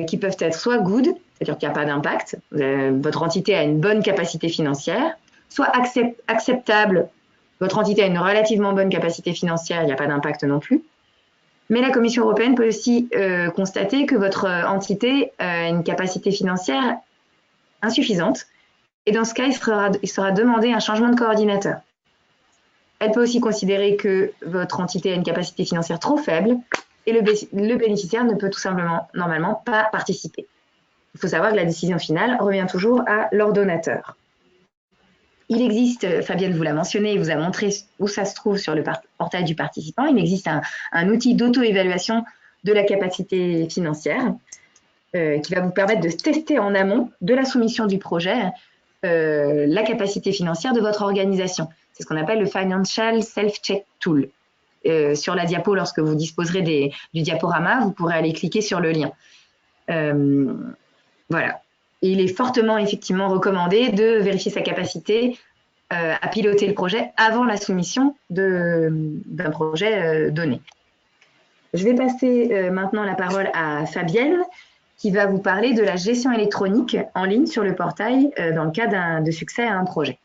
qui peuvent être soit good, c'est-à-dire qu'il n'y a pas d'impact, votre entité a une bonne capacité financière, soit acceptable, votre entité a une relativement bonne capacité financière, il n'y a pas d'impact non plus. Mais la Commission européenne peut aussi constater que votre entité a une capacité financière insuffisante. Et dans ce cas, il sera demandé un changement de coordinateur. Elle peut aussi considérer que votre entité a une capacité financière trop faible et le bénéficiaire ne peut tout simplement, normalement, pas participer. Il faut savoir que la décision finale revient toujours à l'ordonnateur. Il existe, Fabienne vous l'a mentionné, il vous a montré où ça se trouve sur le portail du participant, il existe un outil d'auto-évaluation de la capacité financière qui va vous permettre de tester en amont de la soumission du projet la capacité financière de votre organisation. C'est ce qu'on appelle le Financial Self-Check Tool. Sur la diapo, lorsque vous disposerez du diaporama, vous pourrez aller cliquer sur le lien. Voilà. Il est fortement, effectivement, recommandé de vérifier sa capacité à piloter le projet avant la soumission d'un projet donné. Je vais passer maintenant la parole à Fabienne, qui va vous parler de la gestion électronique en ligne sur le portail dans le cas de succès à un projet.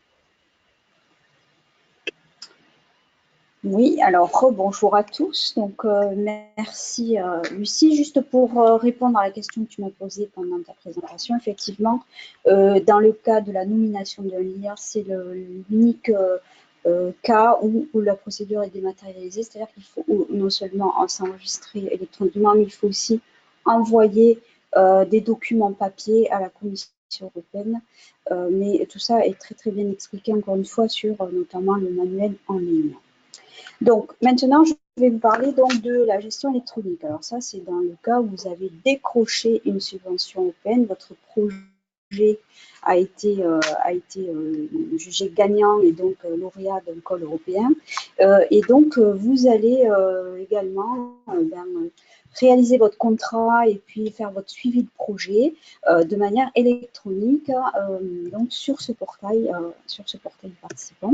Oui, alors bonjour à tous. Donc merci Lucie. Juste pour répondre à la question que tu m'as posée pendant ta présentation, effectivement, dans le cas de la nomination d'un leader, c'est l'unique cas où la procédure est dématérialisée, c'est-à-dire qu'il faut non seulement s'enregistrer électroniquement, mais il faut aussi envoyer des documents papier à la Commission européenne. Mais tout ça est très très bien expliqué encore une fois sur notamment le manuel en ligne. Donc, maintenant, je vais vous parler donc de la gestion électronique. Alors ça, c'est dans le cas où vous avez décroché une subvention européenne, votre projet a été jugé gagnant et donc lauréat d'un call européen. Et donc, vous allez également réaliser votre contrat et puis faire votre suivi de projet de manière électronique donc sur ce portail participant.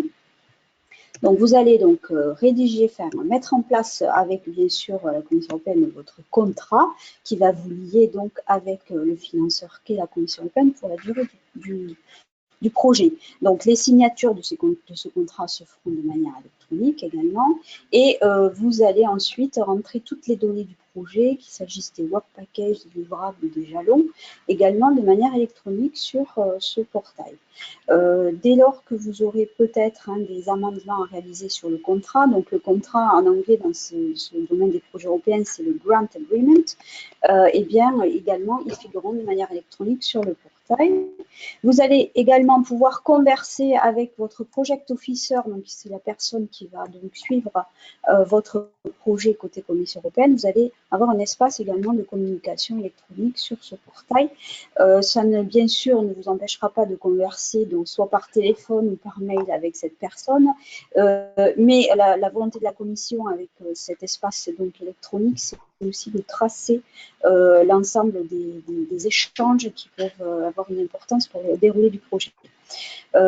Donc, vous allez donc rédiger, mettre en place avec, bien sûr, la Commission européenne votre contrat qui va vous lier donc avec le financeur qu'est la Commission européenne pour la durée du projet. Donc, les signatures de ce contrat se feront de manière électronique également et vous allez ensuite rentrer toutes les données du projet, qu'il s'agisse des work packages, des livrables ou des jalons, également de manière électronique sur ce portail. Dès lors que vous aurez peut-être des amendements à réaliser sur le contrat, donc le contrat en anglais dans ce domaine des projets européens, c'est le Grant Agreement, et bien également ils figureront de manière électronique sur le portail. portail. Vous allez également pouvoir converser avec votre project officer, donc c'est la personne qui va donc suivre votre projet côté Commission européenne. Vous allez avoir un espace également de communication électronique sur ce portail. Ça ne, bien sûr, ne vous empêchera pas de converser, donc soit par téléphone ou par mail avec cette personne, mais la volonté de la Commission avec cet espace donc électronique, c'est aussi de tracer l'ensemble des échanges qui peuvent avoir une importance pour le déroulé du projet.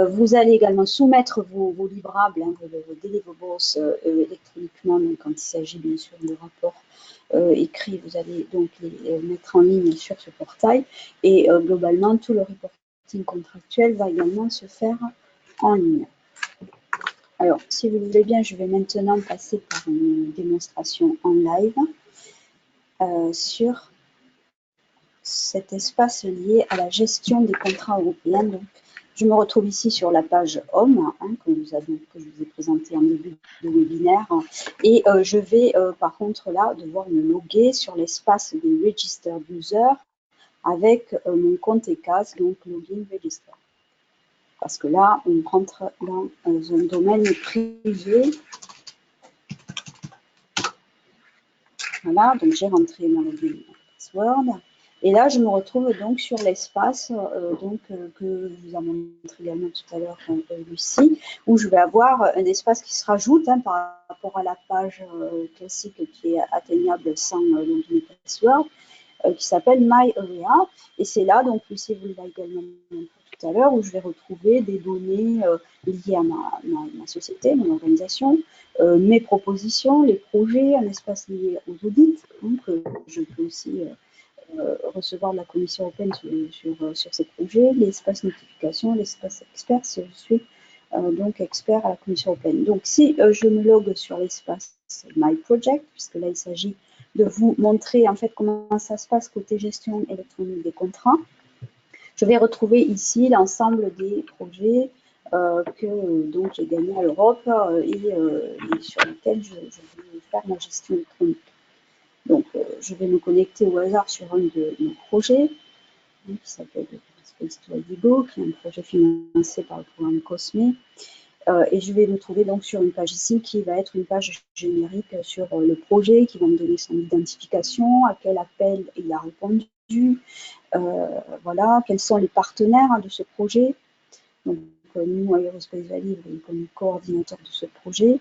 Vous allez également soumettre vos livrables, hein, vos deliverables électroniquement, donc quand il s'agit bien sûr de rapports écrits, vous allez donc les mettre en ligne sur ce portail et globalement tout le reporting contractuel va également se faire en ligne. Alors, si vous le voulez bien, je vais maintenant passer par une démonstration en live sur cet espace lié à la gestion des contrats européens. Donc, je me retrouve ici sur la page Home, hein, que je vous ai présenté en début de webinaire. Et je vais, par contre, là, devoir me loguer sur l'espace des Registered Users avec mon compte ECAS, donc Login Register. Parce que là, on rentre dans un domaine privé. Voilà, donc j'ai rentré mon login password. Et là, je me retrouve donc sur l'espace que vous a montré également tout à l'heure Lucie, où je vais avoir un espace qui se rajoute hein, par rapport à la page classique qui est atteignable sans login password, qui s'appelle My Area. Et c'est là, donc Lucie vous l'a également montré tout à l'heure, où je vais retrouver des données liées à ma société, mon organisation, mes propositions, les projets, un espace lié aux audits. Donc, je peux aussi recevoir de la Commission européenne sur ces projets, l'espace notification, l'espace expert, si je suis donc expert à la Commission européenne. Donc, si je me logue sur l'espace My Project, puisque là, il s'agit de vous montrer en fait comment ça se passe côté gestion électronique des contrats, je vais retrouver ici l'ensemble des projets que donc j'ai gagnés à l'Europe et sur lesquels je vais faire ma gestion électronique. Donc, je vais me connecter au hasard sur un de nos projets, qui s'appelle Space to Adigo, qui est un projet financé par le programme COSME. Et je vais me trouver donc sur une page ici qui va être une page générique sur le projet, qui va me donner son identification, à quel appel il a répondu, voilà, quels sont les partenaires hein, de ce projet. Donc, nous, Aerospace Valley, comme coordinateur de ce projet.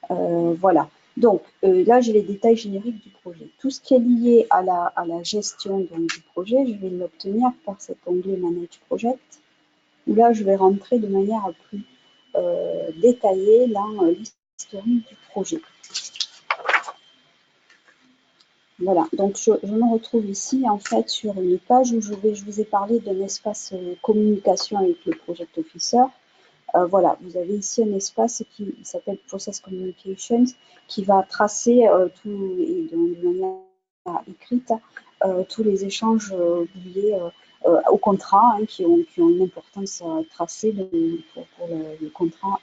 Voilà. Donc, là, j'ai les détails génériques du projet. Tout ce qui est lié à la gestion donc, du projet, je vais l'obtenir par cet onglet Manage Project, où là, je vais rentrer de manière plus détaillée l'historique du projet. Voilà, donc je me retrouve ici en fait sur une page où je vous ai parlé d'un espace communication avec le Project Officer. Voilà, vous avez ici un espace qui s'appelle Process Communications qui va tracer et de manière écrite tous les échanges liés au contrat hein, qui ont une importance à tracer pour le contrat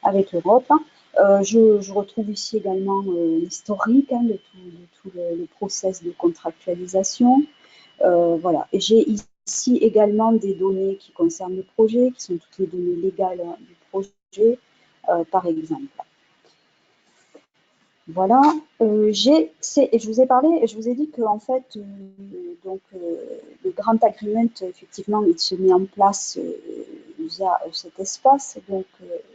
avec l'Europe. Je retrouve ici également l'historique hein, de tout le process de contractualisation. Voilà, et j'ai ici également des données qui concernent le projet, qui sont toutes les données légales du projet, par exemple. Voilà, je vous ai parlé, je vous ai dit que en fait, le Grant Agreement, effectivement, il se met en place via cet espace. Donc,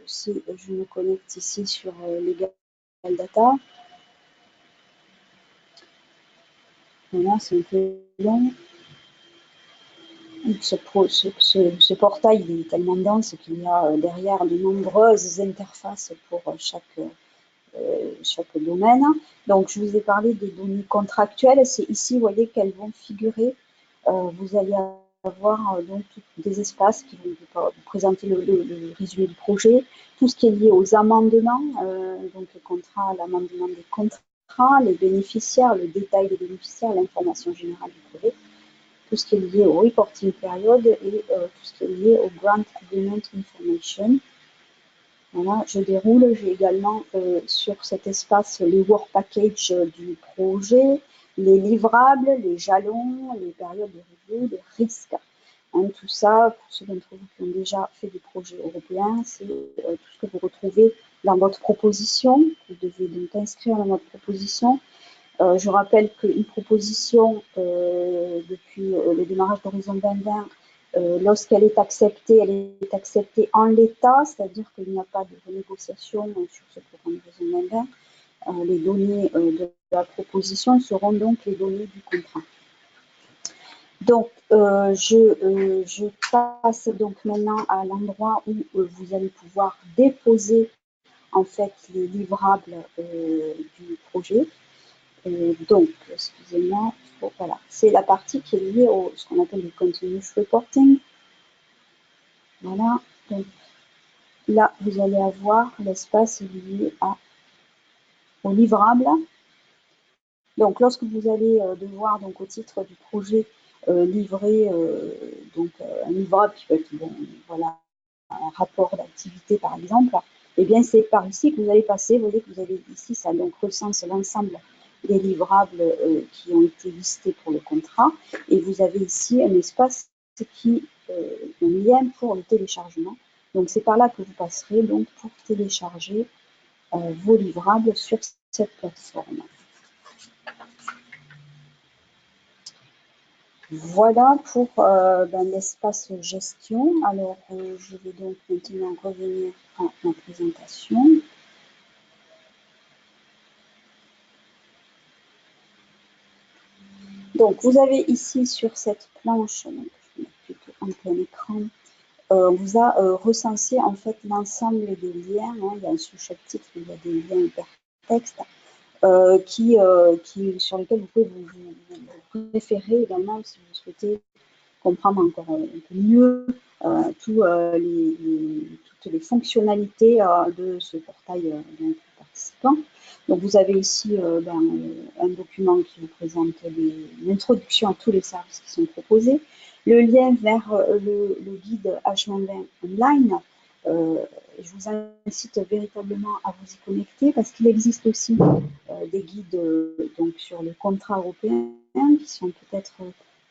si je me connecte ici sur Legal Data, voilà, c'est un peu long. Ce portail il est tellement dense qu'il y a derrière de nombreuses interfaces pour chaque domaine. Donc, je vous ai parlé des données contractuelles. C'est ici, vous voyez, qu'elles vont figurer. Vous allez avoir donc des espaces qui vont vous présenter le résumé du projet, tout ce qui est lié aux amendements, donc les contrats, l'amendement des contrats, les bénéficiaires, le détail des bénéficiaires, l'information générale du projet, tout ce qui est lié au reporting period et tout ce qui est lié au grant agreement information. Voilà, je déroule, j'ai également sur cet espace les work packages du projet, les livrables, les jalons, les périodes de review, les risques. Hein, tout ça, pour ceux d'entre vous qui ont déjà fait des projets européens, c'est tout ce que vous retrouvez dans votre proposition. Vous devez donc inscrire dans votre proposition. Je rappelle qu'une proposition, depuis le démarrage d'Horizon 2020, lorsqu'elle est acceptée, elle est acceptée en l'état, c'est-à-dire qu'il n'y a pas de renégociation sur ce programme d'Horizon 2020. Les données de la proposition seront donc les données du contrat. Donc, je passe donc maintenant à l'endroit où vous allez pouvoir déposer en fait les livrables du projet. Donc, excusez-moi, voilà, c'est la partie qui est liée au ce qu'on appelle le continuous reporting. Voilà, donc là, vous allez avoir l'espace lié au livrable. Donc, lorsque vous allez devoir, donc, au titre du projet, livrer un livrable qui peut être voilà, un rapport d'activité par exemple, et bien c'est par ici que vous allez passer. Vous voyez que vous avez ici, ça donc recense l'ensemble des livrables qui ont été listés pour le contrat, et vous avez ici un espace qui un lien pour le téléchargement. Donc c'est par là que vous passerez donc pour télécharger vos livrables sur cette plateforme. Voilà pour l'espace gestion. Alors, je vais donc maintenant revenir à ma présentation. Donc, vous avez ici sur cette planche, donc je vais mettre plutôt en plein écran, on vous a recensé en fait l'ensemble des liens. Hein. Il y a un sous-chapitre, il y a des liens hypertextes. Sur lesquels vous pouvez vous référer également si vous souhaitez comprendre encore un peu mieux toutes les fonctionnalités de ce portail participant. Donc vous avez ici un document qui vous présente l'introduction à tous les services qui sont proposés, le lien vers le guide H20 online. Je vous incite véritablement à vous y connecter parce qu'il existe aussi des guides donc sur les contrats européens qui sont peut-être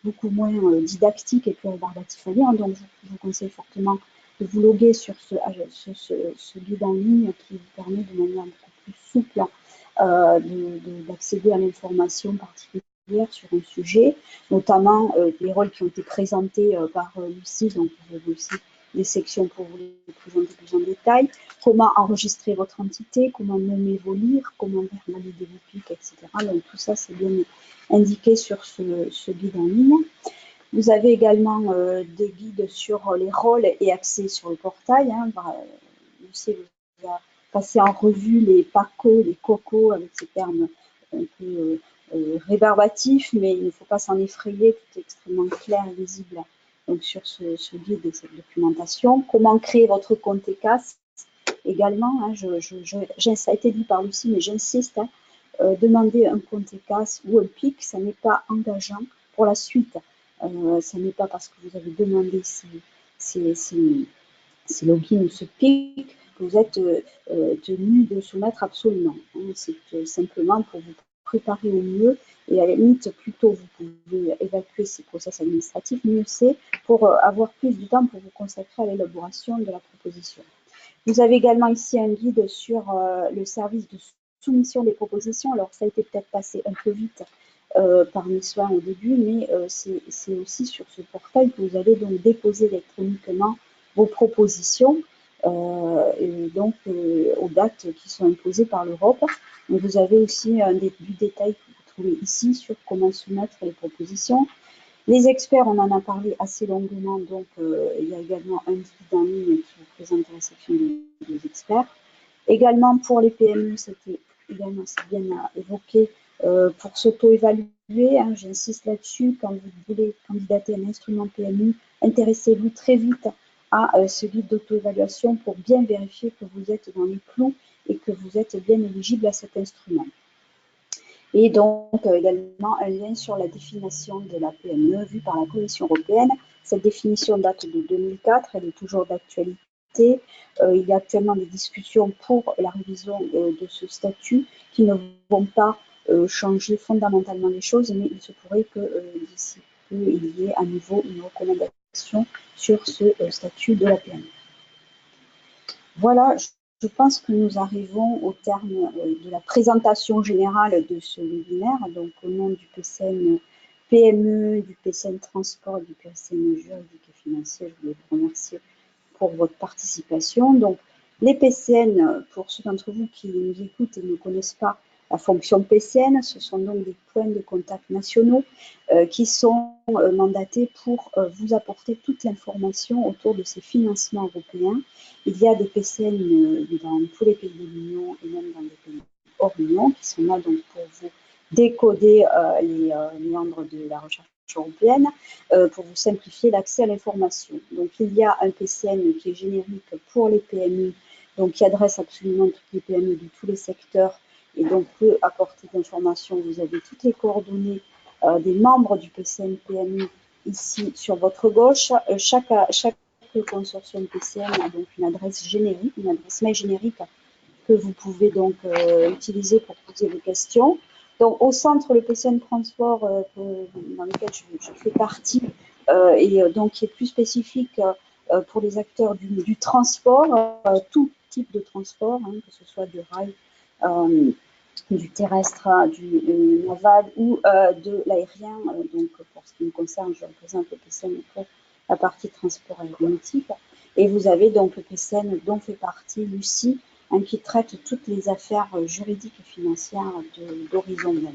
beaucoup moins didactiques et plus rébarbatifs à lire. Donc je vous conseille fortement de vous loguer sur ce guide en ligne qui vous permet de manière beaucoup plus souple d'accéder à l'information particulière sur un sujet, notamment les rôles qui ont été présentés par Lucie. Donc vous avez aussi des sections pour vous les présenter plus en détail, comment enregistrer votre entité, comment nommer vos livres, comment valider vos pics, etc. Donc tout ça, c'est bien indiqué sur ce guide en ligne. Vous avez également des guides sur les rôles et accès sur le portail. Hein. Lucie vous a passé en revue les PACO, les COCO, avec ces termes un peu rébarbatifs, mais il ne faut pas s'en effrayer, tout est extrêmement clair et visible donc sur ce guide et cette documentation. Comment créer votre compte ECAS également, hein, ça a été dit par Lucie, mais j'insiste, hein, demander un compte ECAS ou un PIC, ça n'est pas engageant pour la suite. Ça n'est pas parce que vous avez demandé ces logins ou ce PIC que vous êtes tenu de soumettre absolument. Hein. C'est simplement pour vous préparer au mieux, et à la limite, plus tôt vous pouvez évacuer ces process administratifs, mieux c'est pour avoir plus de temps pour vous consacrer à l'élaboration de la proposition. Vous avez également ici un guide sur le service de soumission des propositions. Alors, ça a été peut-être passé un peu vite par mes soins au début, mais c'est aussi sur ce portail que vous allez donc déposer électroniquement vos propositions et donc aux dates qui sont imposées par l'Europe. Vous avez aussi du détail que vous trouvez ici sur comment soumettre les propositions. Les experts, on en a parlé assez longuement, donc il y a également un guide en ligne qui vous présente la section des experts. Également pour les PME, c'était également bien évoqué pour s'auto-évaluer. Hein, j'insiste là-dessus, quand vous voulez candidater à un instrument PMU, intéressez-vous très vite à ce guide d'auto-évaluation pour bien vérifier que vous êtes dans les clous et que vous êtes bien éligible à cet instrument. Et donc également un lien sur la définition de la PME vue par la Commission européenne. Cette définition date de 2004, elle est toujours d'actualité. Il y a actuellement des discussions pour la révision de ce statut qui ne vont pas changer fondamentalement les choses, mais il se pourrait que d'ici peu, il y ait à nouveau une recommandation sur ce statut de la PME. Voilà, je pense que nous arrivons au terme de la présentation générale de ce webinaire. Donc, au nom du PCN PME, du PCN Transport et du PCN Juridique et Financier, je voulais vous remercier pour votre participation. Donc, les PCN, pour ceux d'entre vous qui nous écoutent et ne connaissent pas la fonction PCN, ce sont donc des points de contact nationaux qui sont mandatés pour vous apporter toute l'information autour de ces financements européens. Il y a des PCN dans tous les pays de l'Union et même dans des pays hors Union qui sont là donc pour vous décoder les méandres de la recherche européenne pour vous simplifier l'accès à l'information. Donc il y a un PCN qui est générique pour les PME, donc qui adresse absolument toutes les PME de tous les secteurs et donc peut apporter d'informations. Vous avez toutes les coordonnées des membres du PCN PME ici sur votre gauche. Chaque consortium PCN a donc une adresse générique, une adresse mail générique que vous pouvez donc utiliser pour poser vos questions. Donc au centre, le PCN Transport dans lequel je fais partie et donc qui est plus spécifique pour les acteurs du transport, tout type de transport, hein, que ce soit du rail, du terrestre, du naval ou de l'aérien. Donc pour ce qui me concerne, je représente le PCN pour la partie transport aéronautique. Et vous avez donc le PCN dont fait partie Lucie, hein, qui traite toutes les affaires juridiques et financières d'Horizon 2020.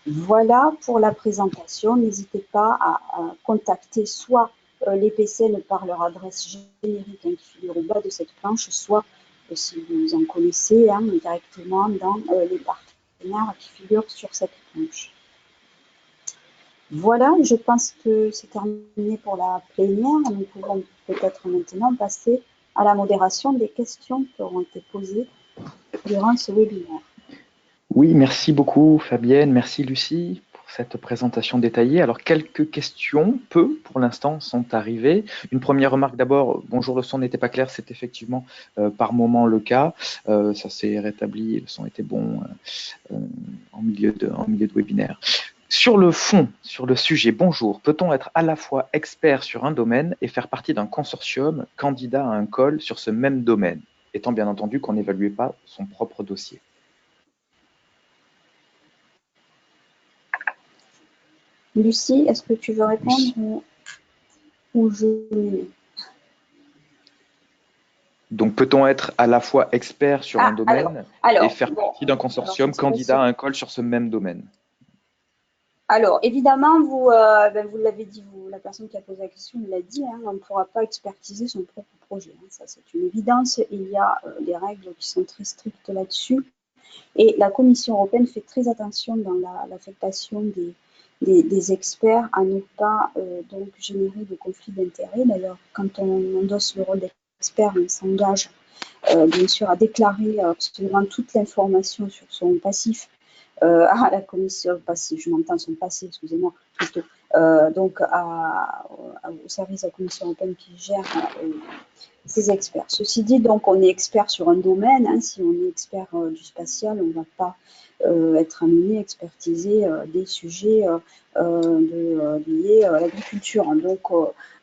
Voilà pour la présentation. N'hésitez pas à contacter soit les PCN par leur adresse générique hein, qui figure au bas de cette planche, soit si vous en connaissez hein, directement dans les partenaires qui figurent sur cette planche. Voilà, je pense que c'est terminé pour la plénière. Nous pouvons peut-être maintenant passer à la modération des questions qui auront été posées durant ce webinaire. Oui, merci beaucoup Fabienne, merci Lucie pour cette présentation détaillée. Alors quelques questions, peu pour l'instant, sont arrivées. Une première remarque d'abord, bonjour, le son n'était pas clair, c'est effectivement par moment le cas. Ça s'est rétabli, le son était bon en milieu de webinaire. Sur le fond, sur le sujet, bonjour, peut-on être à la fois expert sur un domaine et faire partie d'un consortium candidat à un call sur ce même domaine, étant bien entendu qu'on n'évaluait pas son propre dossier? Lucie, est-ce que tu veux répondre ou je... Donc, peut-on être à la fois expert sur un domaine et faire partie d'un consortium candidat à un call sur ce même domaine? Alors, évidemment, vous l'avez dit, la personne qui a posé la question l'a dit, hein, on ne pourra pas expertiser son propre projet. Hein, ça, c'est une évidence. Il y a des règles qui sont très strictes là-dessus. Et la Commission européenne fait très attention dans l'affectation des experts à ne pas donc générer de conflits d'intérêts. D'ailleurs, quand on endosse le rôle d'expert, on s'engage bien sûr à déclarer absolument toute l'information sur son passif à la commission passif, je m'entends son passé, excusez-moi, plutôt, donc au service de la Commission européenne qui gère ces experts. Ceci dit, donc on est expert sur un domaine, hein, si on est expert du spatial, on ne va pas être amené à expertiser des sujets liés à l'agriculture.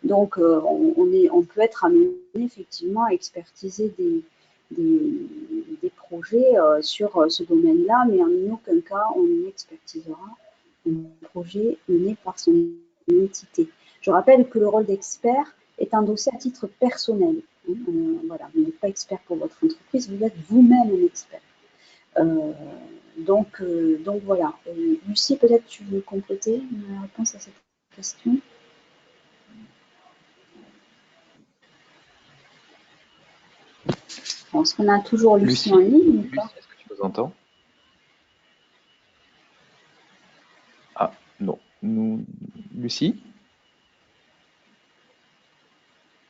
Donc on peut être amené effectivement à expertiser des projets sur ce domaine-là, mais en aucun cas on expertisera un projet mené par son entité. Je rappelle que le rôle d'expert est endossé à titre personnel. Voilà, vous n'êtes pas expert pour votre entreprise, vous êtes vous-même un expert. Donc voilà. Lucie, peut-être tu veux compléter une réponse à cette question? Est-ce qu'on a toujours Lucie en ligne ou pas? Est-ce que tu nous entends? Ah, non. Lucie?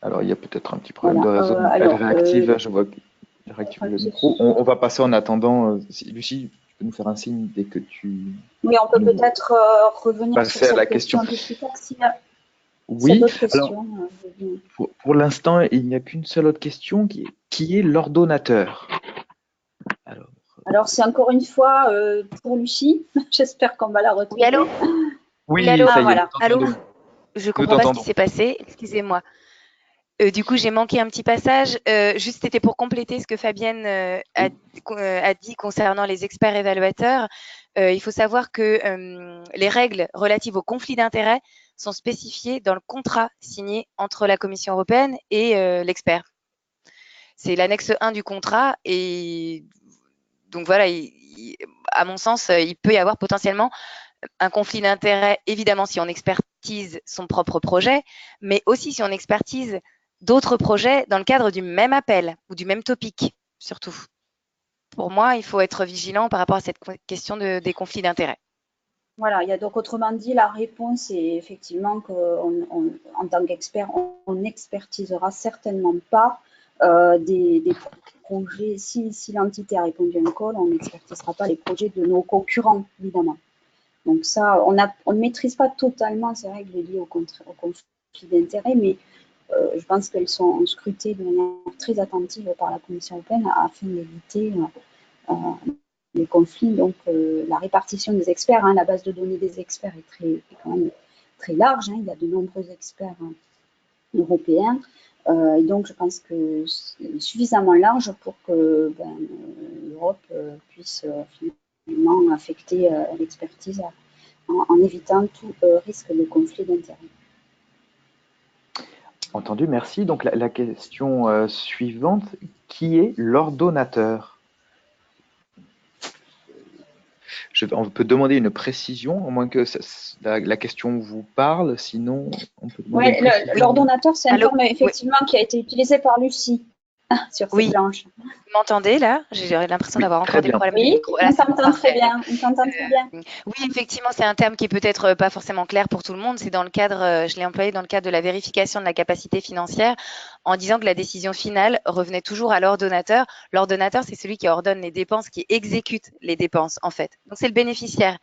Alors, il y a peut-être un petit problème de réseau. Elle réactive, je vois qu'elle réactive le micro. On va passer en attendant. Lucie, tu peux nous faire un signe dès que tu... Oui, on peut peut-être revenir sur cette question un peu plus tard. Oui, alors, pour l'instant, il n'y a qu'une seule autre question qui est l'ordonnateur. Alors, c'est encore une fois pour Lucie. J'espère qu'on va la retrouver. Oui, allô? Oui, allô, ça y est. Voilà. Allô? Je comprends pas ce qui s'est passé, excusez-moi. Du coup, j'ai manqué un petit passage. Juste, c'était pour compléter ce que Fabienne a dit concernant les experts évaluateurs. Il faut savoir que les règles relatives au conflit d'intérêts sont spécifiées dans le contrat signé entre la Commission européenne et l'expert. C'est l'annexe 1 du contrat et donc voilà, à mon sens, il peut y avoir potentiellement un conflit d'intérêts, évidemment, si on expertise son propre projet, mais aussi si on expertise d'autres projets dans le cadre du même appel ou du même topic, surtout. Pour moi, il faut être vigilant par rapport à cette question des conflits d'intérêts. Voilà, il y a donc autrement dit, la réponse est effectivement qu'en tant qu'expert, on n'expertisera certainement pas des projets. Si l'entité a répondu à un call, on n'expertisera pas les projets de nos concurrents, évidemment. Donc ça, on ne maîtrise pas totalement ces règles liées au conflit d'intérêts, mais je pense qu'elles sont scrutées de manière très attentive par la Commission européenne afin d'éviter les conflits. Donc la répartition des experts, la base de données des experts est quand même très large. Il y a de nombreux experts européens. Et donc, je pense que c'est suffisamment large pour que l'Europe puisse finalement affecter l'expertise en évitant tout risque de conflit d'intérêts. Entendu, merci. Donc la question suivante, qui est l'ordonnateur? On peut demander une précision, au moins que la question vous parle, sinon on peut demander une précision. L'ordonnateur, c'est un terme effectivement qui a été utilisé par Lucie sur ces planches. Vous m'entendez là? J'ai l'impression d'avoir encore des problèmes de micro. On t'entend très bien. Oui, effectivement, c'est un terme qui est peut-être pas forcément clair pour tout le monde. C'est dans le cadre, je l'ai employé dans le cadre de la vérification de la capacité financière en disant que la décision finale revenait toujours à l'ordonnateur. L'ordonnateur, c'est celui qui ordonne les dépenses, qui exécute les dépenses en fait. Donc c'est le bénéficiaire.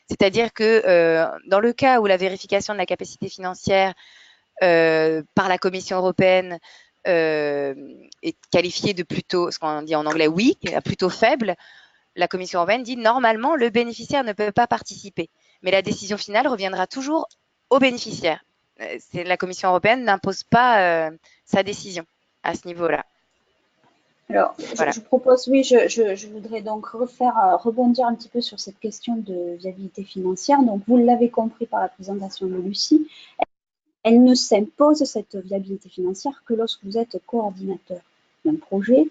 C'est-à-dire que dans le cas où la vérification de la capacité financière par la Commission européenne est qualifiée de plutôt, ce qu'on dit en anglais weak, plutôt faible, la Commission européenne dit normalement le bénéficiaire ne peut pas participer. Mais la décision finale reviendra toujours au bénéficiaire. La Commission européenne n'impose pas sa décision à ce niveau-là. Alors, voilà. je propose, oui, je voudrais donc rebondir un petit peu sur cette question de viabilité financière. Donc, vous l'avez compris par la présentation de Lucie, elle ne s'impose, cette viabilité financière, que lorsque vous êtes coordinateur d'un projet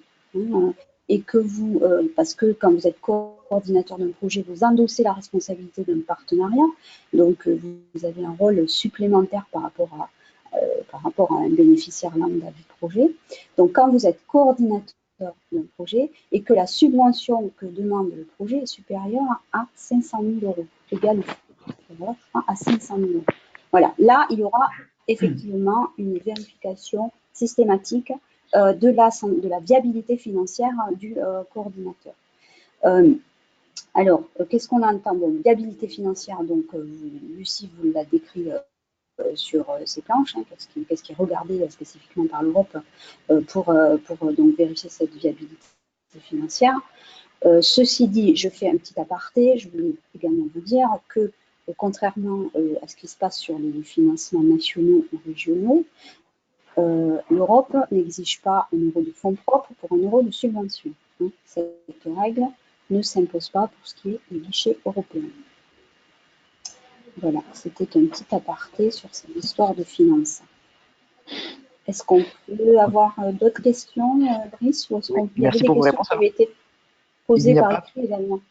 et que vous, parce que quand vous êtes coordinateur d'un projet, vous endossez la responsabilité d'un partenariat, donc vous avez un rôle supplémentaire par rapport à un bénéficiaire lambda du projet. Donc, quand vous êtes coordinateur d'un projet et que la subvention que demande le projet est supérieure à 500 000 €, égale à 500 000 €. Voilà, là, il y aura effectivement une vérification systématique de la viabilité financière du coordinateur. Alors, qu'est-ce qu'on entend? Bon, viabilité financière, donc Lucie vous l'a décrit sur ces planches, qu'est-ce qui est regardé spécifiquement par l'Europe pour donc vérifier cette viabilité financière. Ceci dit, je fais un petit aparté, je voulais également vous dire que contrairement à ce qui se passe sur les financements nationaux ou régionaux, l'Europe n'exige pas 1 € de fonds propres pour 1 € de subvention. Cette règle ne s'impose pas pour ce qui est du guichet européen. Voilà, c'était un petit aparté sur cette histoire de finances. Est-ce qu'on peut avoir d'autres questions, Brice, ou est-ce qu'il y avait des questions qui avaient été posées par écrit également?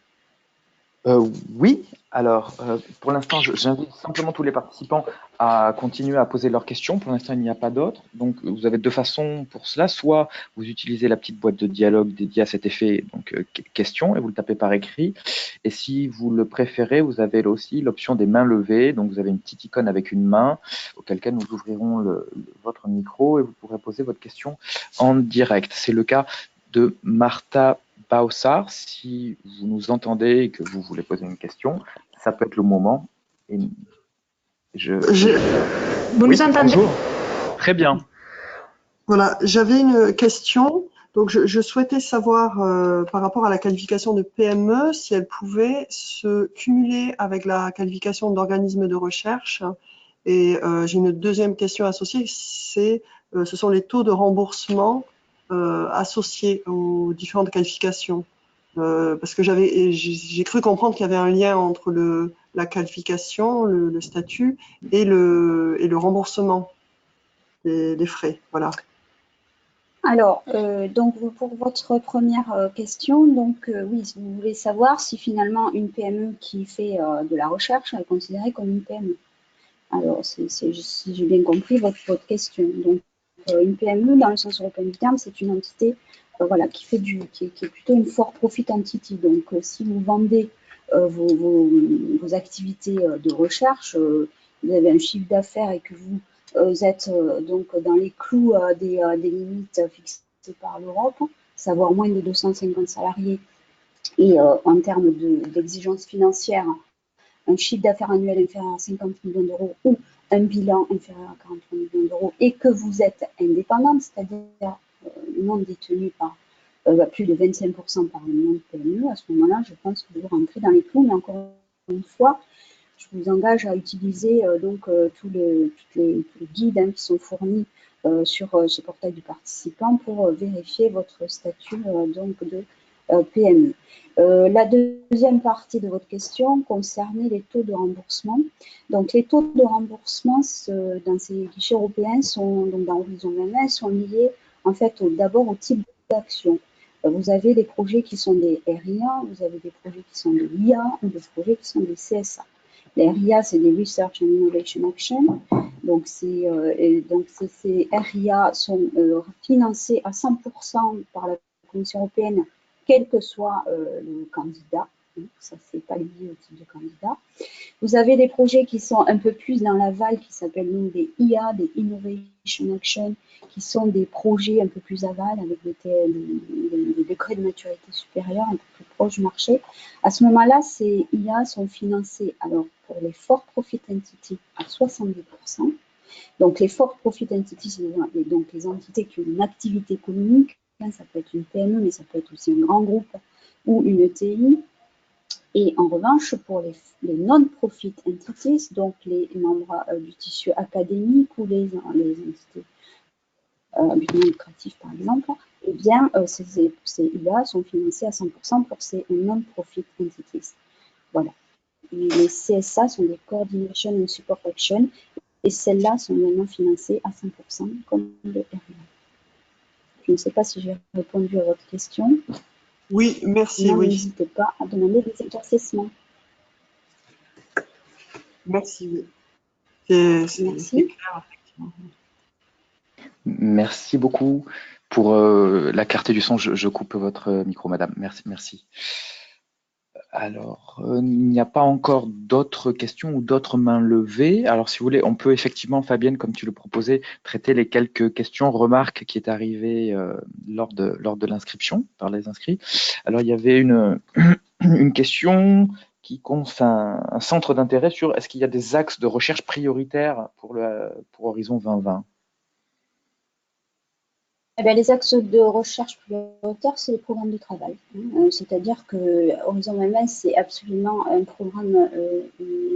Oui, alors pour l'instant, j'invite simplement tous les participants à continuer à poser leurs questions. Pour l'instant, il n'y a pas d'autres. Donc, vous avez deux façons pour cela. Soit vous utilisez la petite boîte de dialogue dédiée à cet effet, donc questions, et vous le tapez par écrit. Et si vous le préférez, vous avez là aussi l'option des mains levées. Donc, vous avez une petite icône avec une main, auquel cas nous ouvrirons votre micro et vous pourrez poser votre question en direct. C'est le cas de Martha Baussard. Si vous nous entendez et que vous voulez poser une question, ça peut être le moment. Et vous nous entendez? Bonjour. Très bien. Voilà, j'avais une question. Donc, je souhaitais savoir par rapport à la qualification de PME, si elle pouvait se cumuler avec la qualification d'organisme de recherche Et j'ai une deuxième question associée, ce sont les taux de remboursement associés aux différentes qualifications. Parce que j'ai cru comprendre qu'il y avait un lien entre la qualification, le statut et le remboursement des frais. Voilà. Alors, donc pour votre première question, donc oui, vous voulez savoir si finalement une PME qui fait de la recherche est considérée comme une PME. Alors, si j'ai bien compris votre question. Donc, une PME, dans le sens européen du terme, c'est une entité voilà, qui est plutôt une for profit entity. Donc, si vous vendez vos activités de recherche, vous avez un chiffre d'affaires et que vous êtes donc dans les clous des limites fixées par l'Europe, savoir moins de 250 salariés, et en termes d'exigences financières, un chiffre d'affaires annuel inférieur à 50 millions d'euros ou un bilan inférieur à 43 millions d'euros et que vous êtes indépendante, c'est-à-dire non détenu par plus de 25% par le nom de PME, à ce moment-là, je pense que vous rentrez dans les clous, mais encore une fois, je vous engage à utiliser tous les guides qui sont fournis sur ce portail du participant pour vérifier votre statut donc de PME. La deuxième partie de votre question concernait les taux de remboursement. Donc, les taux de remboursement dans ces guichets européens donc dans Horizon 2020 sont liés en fait d'abord au type d'action. Vous avez des projets qui sont des RIA, vous avez des projets qui sont des IA ou des projets qui sont des CSA. Les RIA, c'est des Research and Innovation Action. Donc, ces RIA sont financés à 100% par la Commission européenne, quel que soit le candidat. Ça, c'est pas lié au type de candidat. Vous avez des projets qui sont un peu plus dans l'aval, qui s'appellent donc des IA, des Innovation Action, qui sont des projets un peu plus aval, avec des degrés de maturité supérieurs, un peu plus proches du marché. À ce moment-là, ces IA sont financés, alors pour les for profit entities, à 70%. Donc les for profit entities, c'est donc les entités qui ont une activité économique. Ça peut être une PME, mais ça peut être aussi un grand groupe ou une ETI. Et en revanche, pour les non-profit entities, donc les membres du tissu académique ou les entités but non lucratif, par exemple, eh bien, ces IA sont financés à 100% pour ces non-profit entities. Voilà. Et les CSA sont des Coordination and Support Action, et celles-là sont maintenant financées à 100% comme le RIA. Je ne sais pas si j'ai répondu à votre question. Oui, merci. Oui. N'hésitez pas à demander des éclaircissements. Merci. Merci. C'est clair, effectivement. Merci beaucoup pour la clarté du son. Je coupe votre micro, madame. Merci. Alors, il n'y a pas encore d'autres questions ou d'autres mains levées. Alors, si vous voulez, on peut effectivement, Fabienne, comme tu le proposais, traiter les quelques questions, remarques qui est arrivées lors de l'inscription par les inscrits. Alors, il y avait une question qui concerne un centre d'intérêt sur est-ce qu'il y a des axes de recherche prioritaires pour Horizon 2020? Eh bien, les axes de recherche prioritaires, c'est les programmes de travail. C'est-à-dire que Horizon 2020, c'est absolument un programme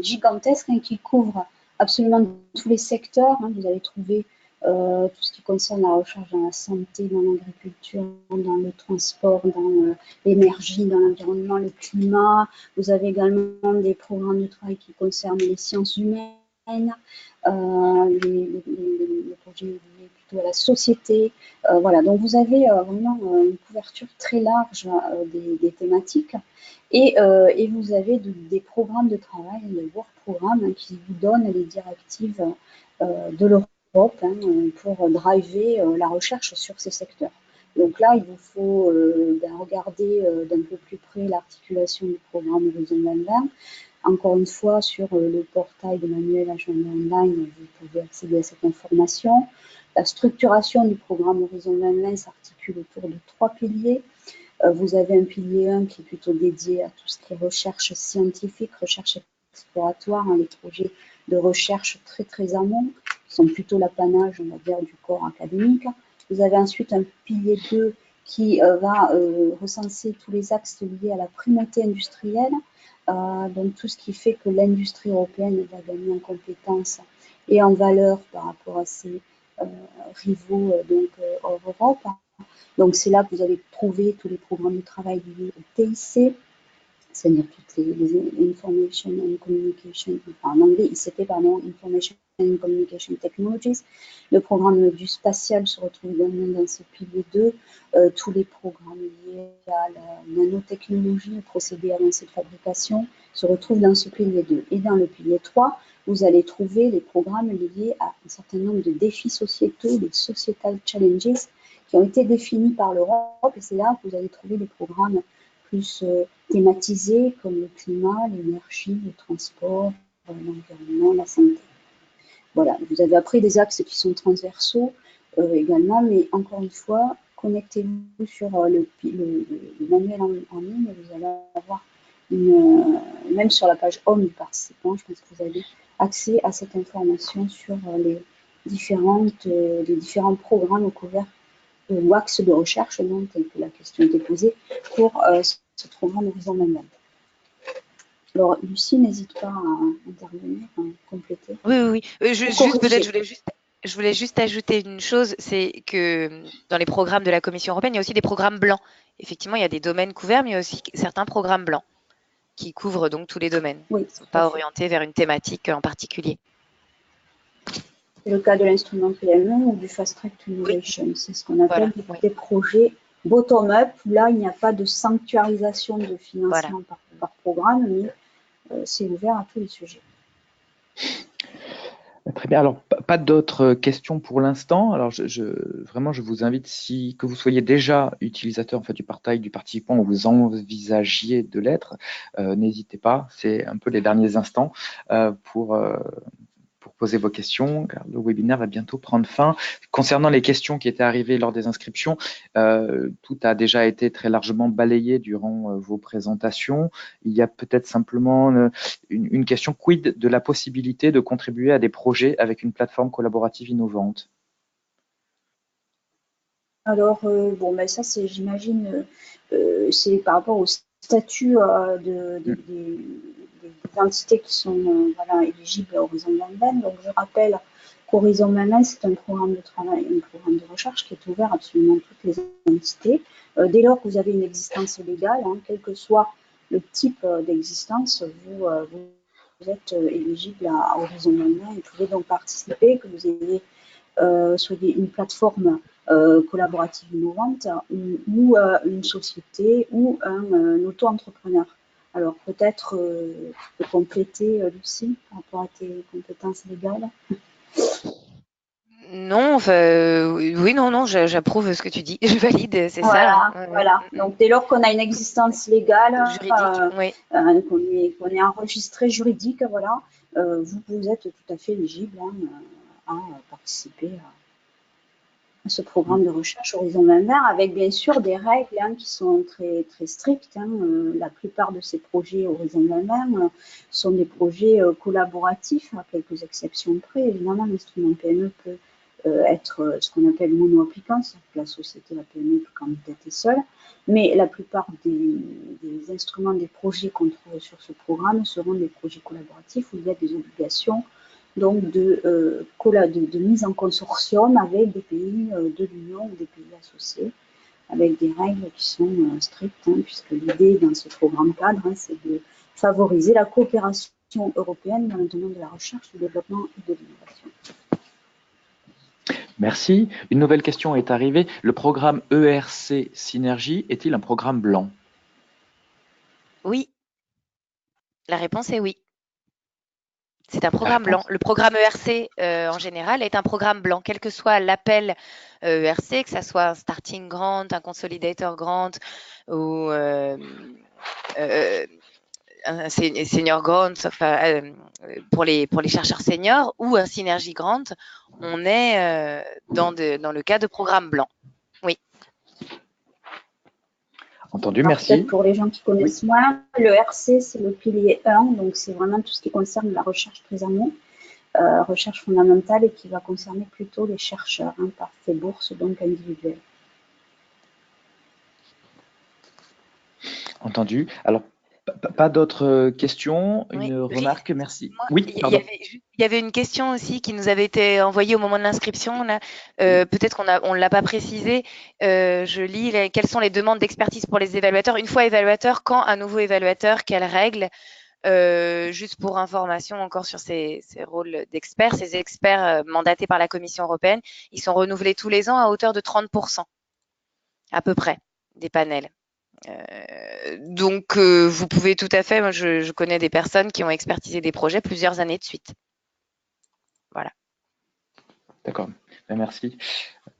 gigantesque qui couvre absolument tous les secteurs. Vous allez trouver tout ce qui concerne la recherche dans la santé, dans l'agriculture, dans le transport, dans l'énergie, dans l'environnement, le climat. Vous avez également des programmes de travail qui concernent les sciences humaines, les projets liés plutôt à la société. Voilà, donc vous avez vraiment une couverture très large des thématiques et vous avez des programmes de travail, des work programmes qui vous donnent les directives de l'Europe pour driver la recherche sur ces secteurs. Donc là, il vous faut regarder d'un peu plus près l'articulation du programme Horizon 2020. Encore une fois, sur le portail de Manuel Agenda Online, vous pouvez accéder à cette information. La structuration du programme Horizon 2020 s'articule autour de 3 piliers. Vous avez un pilier 1 qui est plutôt dédié à tout ce qui est recherche scientifique, recherche exploratoire, les projets de recherche très très amont, qui sont plutôt l'apanage, on va dire, du corps académique. Vous avez ensuite un pilier 2 qui va recenser tous les axes liés à la primauté industrielle, donc tout ce qui fait que l'industrie européenne va gagner en compétences et en valeur par rapport à ses rivaux hors Europe. Donc c'est là que vous allez trouver tous les programmes de travail liés au TIC, c'est-à-dire toutes les Information and Communication, enfin en anglais ICT, pardon, Information and Communication Technologies. Le programme du spatial se retrouve également dans ce pilier 2. Tous les programmes liés à la nanotechnologie, les procédés avancés de fabrication, se retrouvent dans ce pilier 2. Et dans le pilier 3, vous allez trouver les programmes liés à un certain nombre de défis sociétaux, les societal challenges, qui ont été définis par l'Europe. Et c'est là que vous allez trouver des programmes plus thématisés comme le climat, l'énergie, le transport, l'environnement, la santé. Voilà, vous avez après des axes qui sont transversaux également, mais encore une fois, connectez-vous sur le manuel en ligne, vous allez avoir même sur la page home du participant, je pense que vous avez accès à cette information sur les différents programmes couverts ou axes de recherche, donc, telle que la question était posée, pour ce programme Horizon Manuel. Alors, Lucie, n'hésite pas à intervenir, à compléter. Oui. Je voulais juste ajouter une chose, c'est que dans les programmes de la Commission européenne, il y a aussi des programmes blancs. Effectivement, il y a des domaines couverts, mais il y a aussi certains programmes blancs qui couvrent donc tous les domaines. Oui, Ils ne sont pas orientés vers une thématique en particulier. C'est le cas de l'instrument PME ou du Fast Track to Innovation. Oui. C'est ce qu'on appelle des projets bottom-up, où là, il n'y a pas de sanctuarisation de financement par programme, mais c'est ouvert à tous les sujets. Très bien. Alors, pas d'autres questions pour l'instant. Alors, vraiment, je vous invite, que vous soyez déjà utilisateur en fait, du portail du participant ou vous envisagiez de l'être, n'hésitez pas. C'est un peu les derniers instants pour poser vos questions, car le webinaire va bientôt prendre fin. Concernant les questions qui étaient arrivées lors des inscriptions, tout a déjà été très largement balayé durant vos présentations. Il y a peut-être simplement une question, quid de la possibilité de contribuer à des projets avec une plateforme collaborative innovante? Alors, ben ça, c'est, j'imagine, c'est par rapport au statut des entités qui sont éligibles à Horizon Mandan. Donc, je rappelle qu'Horizon Mandan, c'est un programme de travail, un programme de recherche qui est ouvert à absolument toutes les entités. Dès lors que vous avez une existence légale, quel que soit le type d'existence, vous êtes éligible à Horizon Mandan et vous pouvez donc participer, que vous ayez soyez une plateforme collaborative innovante ou une société ou un auto-entrepreneur. Alors peut-être de compléter, Lucie, par rapport à tes compétences légales. Non, non, j'approuve ce que tu dis. Je valide, c'est ça. Voilà. Donc dès lors qu'on a une existence légale, juridique, qu'on est enregistré juridique, voilà, vous êtes tout à fait éligible à participer à ce programme de recherche Horizon Mandan, avec bien sûr des règles qui sont très, très strictes. La plupart de ces projets Horizon Mandan sont des projets collaboratifs, à quelques exceptions près. Évidemment, l'instrument PME peut être ce qu'on appelle mono-applicant, c'est-à-dire que la société, la PME peut candidater seule. Mais la plupart des instruments, des projets qu'on trouve sur ce programme seront des projets collaboratifs où il y a des obligations donc de mise en consortium avec des pays de l'Union ou des pays associés, avec des règles qui sont strictes, puisque l'idée dans ce programme cadre, c'est de favoriser la coopération européenne dans le domaine de la recherche, du développement et de l'innovation. Merci. Une nouvelle question est arrivée. Le programme ERC Synergie est-il un programme blanc? Oui. La réponse est oui. C'est un programme blanc. Le programme ERC, en général, est un programme blanc, quel que soit l'appel ERC, que ce soit un starting grant, un consolidator grant ou un senior grant pour les chercheurs seniors ou un synergy grant, on est dans le cas de programme blanc. Oui. Entendu, merci. Pour les gens qui connaissent moins, le RC, c'est le pilier 1, donc c'est vraiment tout ce qui concerne la recherche très amont, recherche fondamentale, et qui va concerner plutôt les chercheurs par ces bourses donc individuelles. Entendu. Alors, Pas d'autres questions? Oui, Une remarque? Merci. moi, Oui, pardon. il y avait une question aussi qui nous avait été envoyée au moment de l'inscription. Peut-être on ne l'a pas précisé. Je lis quelles sont les demandes d'expertise pour les évaluateurs. Une fois évaluateur, quand un nouveau évaluateur, quelles règles? Juste pour information encore sur ces rôles d'experts, ces experts mandatés par la Commission européenne, ils sont renouvelés tous les ans à hauteur de 30% à peu près des panels. Donc, vous pouvez tout à fait, moi je connais des personnes qui ont expertisé des projets plusieurs années de suite. Voilà. D'accord. Merci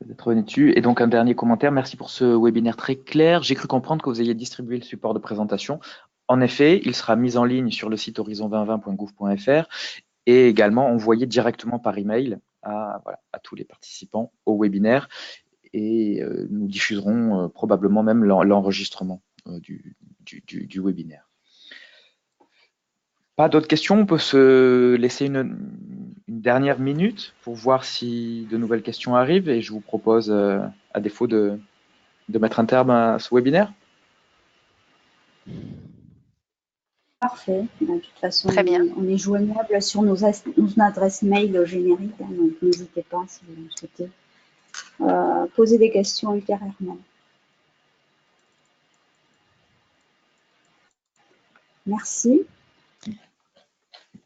d'être venu dessus. Et donc, un dernier commentaire. Merci pour ce webinaire très clair. J'ai cru comprendre que vous ayez distribué le support de présentation. En effet, il sera mis en ligne sur le site horizon2020.gouv.fr et également envoyé directement par email à tous les participants au webinaire. Et nous diffuserons probablement même l'enregistrement du webinaire. Pas d'autres questions? On peut se laisser une dernière minute pour voir si de nouvelles questions arrivent et je vous propose, à défaut, de mettre un terme à ce webinaire. Parfait. De toute façon, Très bien. on est joignable sur nos adresses mail génériques, hein, donc n'hésitez pas si vous souhaitez poser des questions ultérieurement. Merci.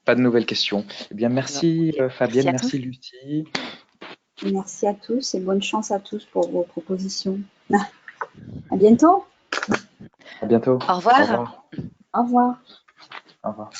Pas de nouvelles questions. Eh bien, merci Fabienne, merci Lucie. Merci à tous et bonne chance à tous pour vos propositions. À bientôt. À bientôt. Au revoir. Au revoir. Au revoir. Au revoir.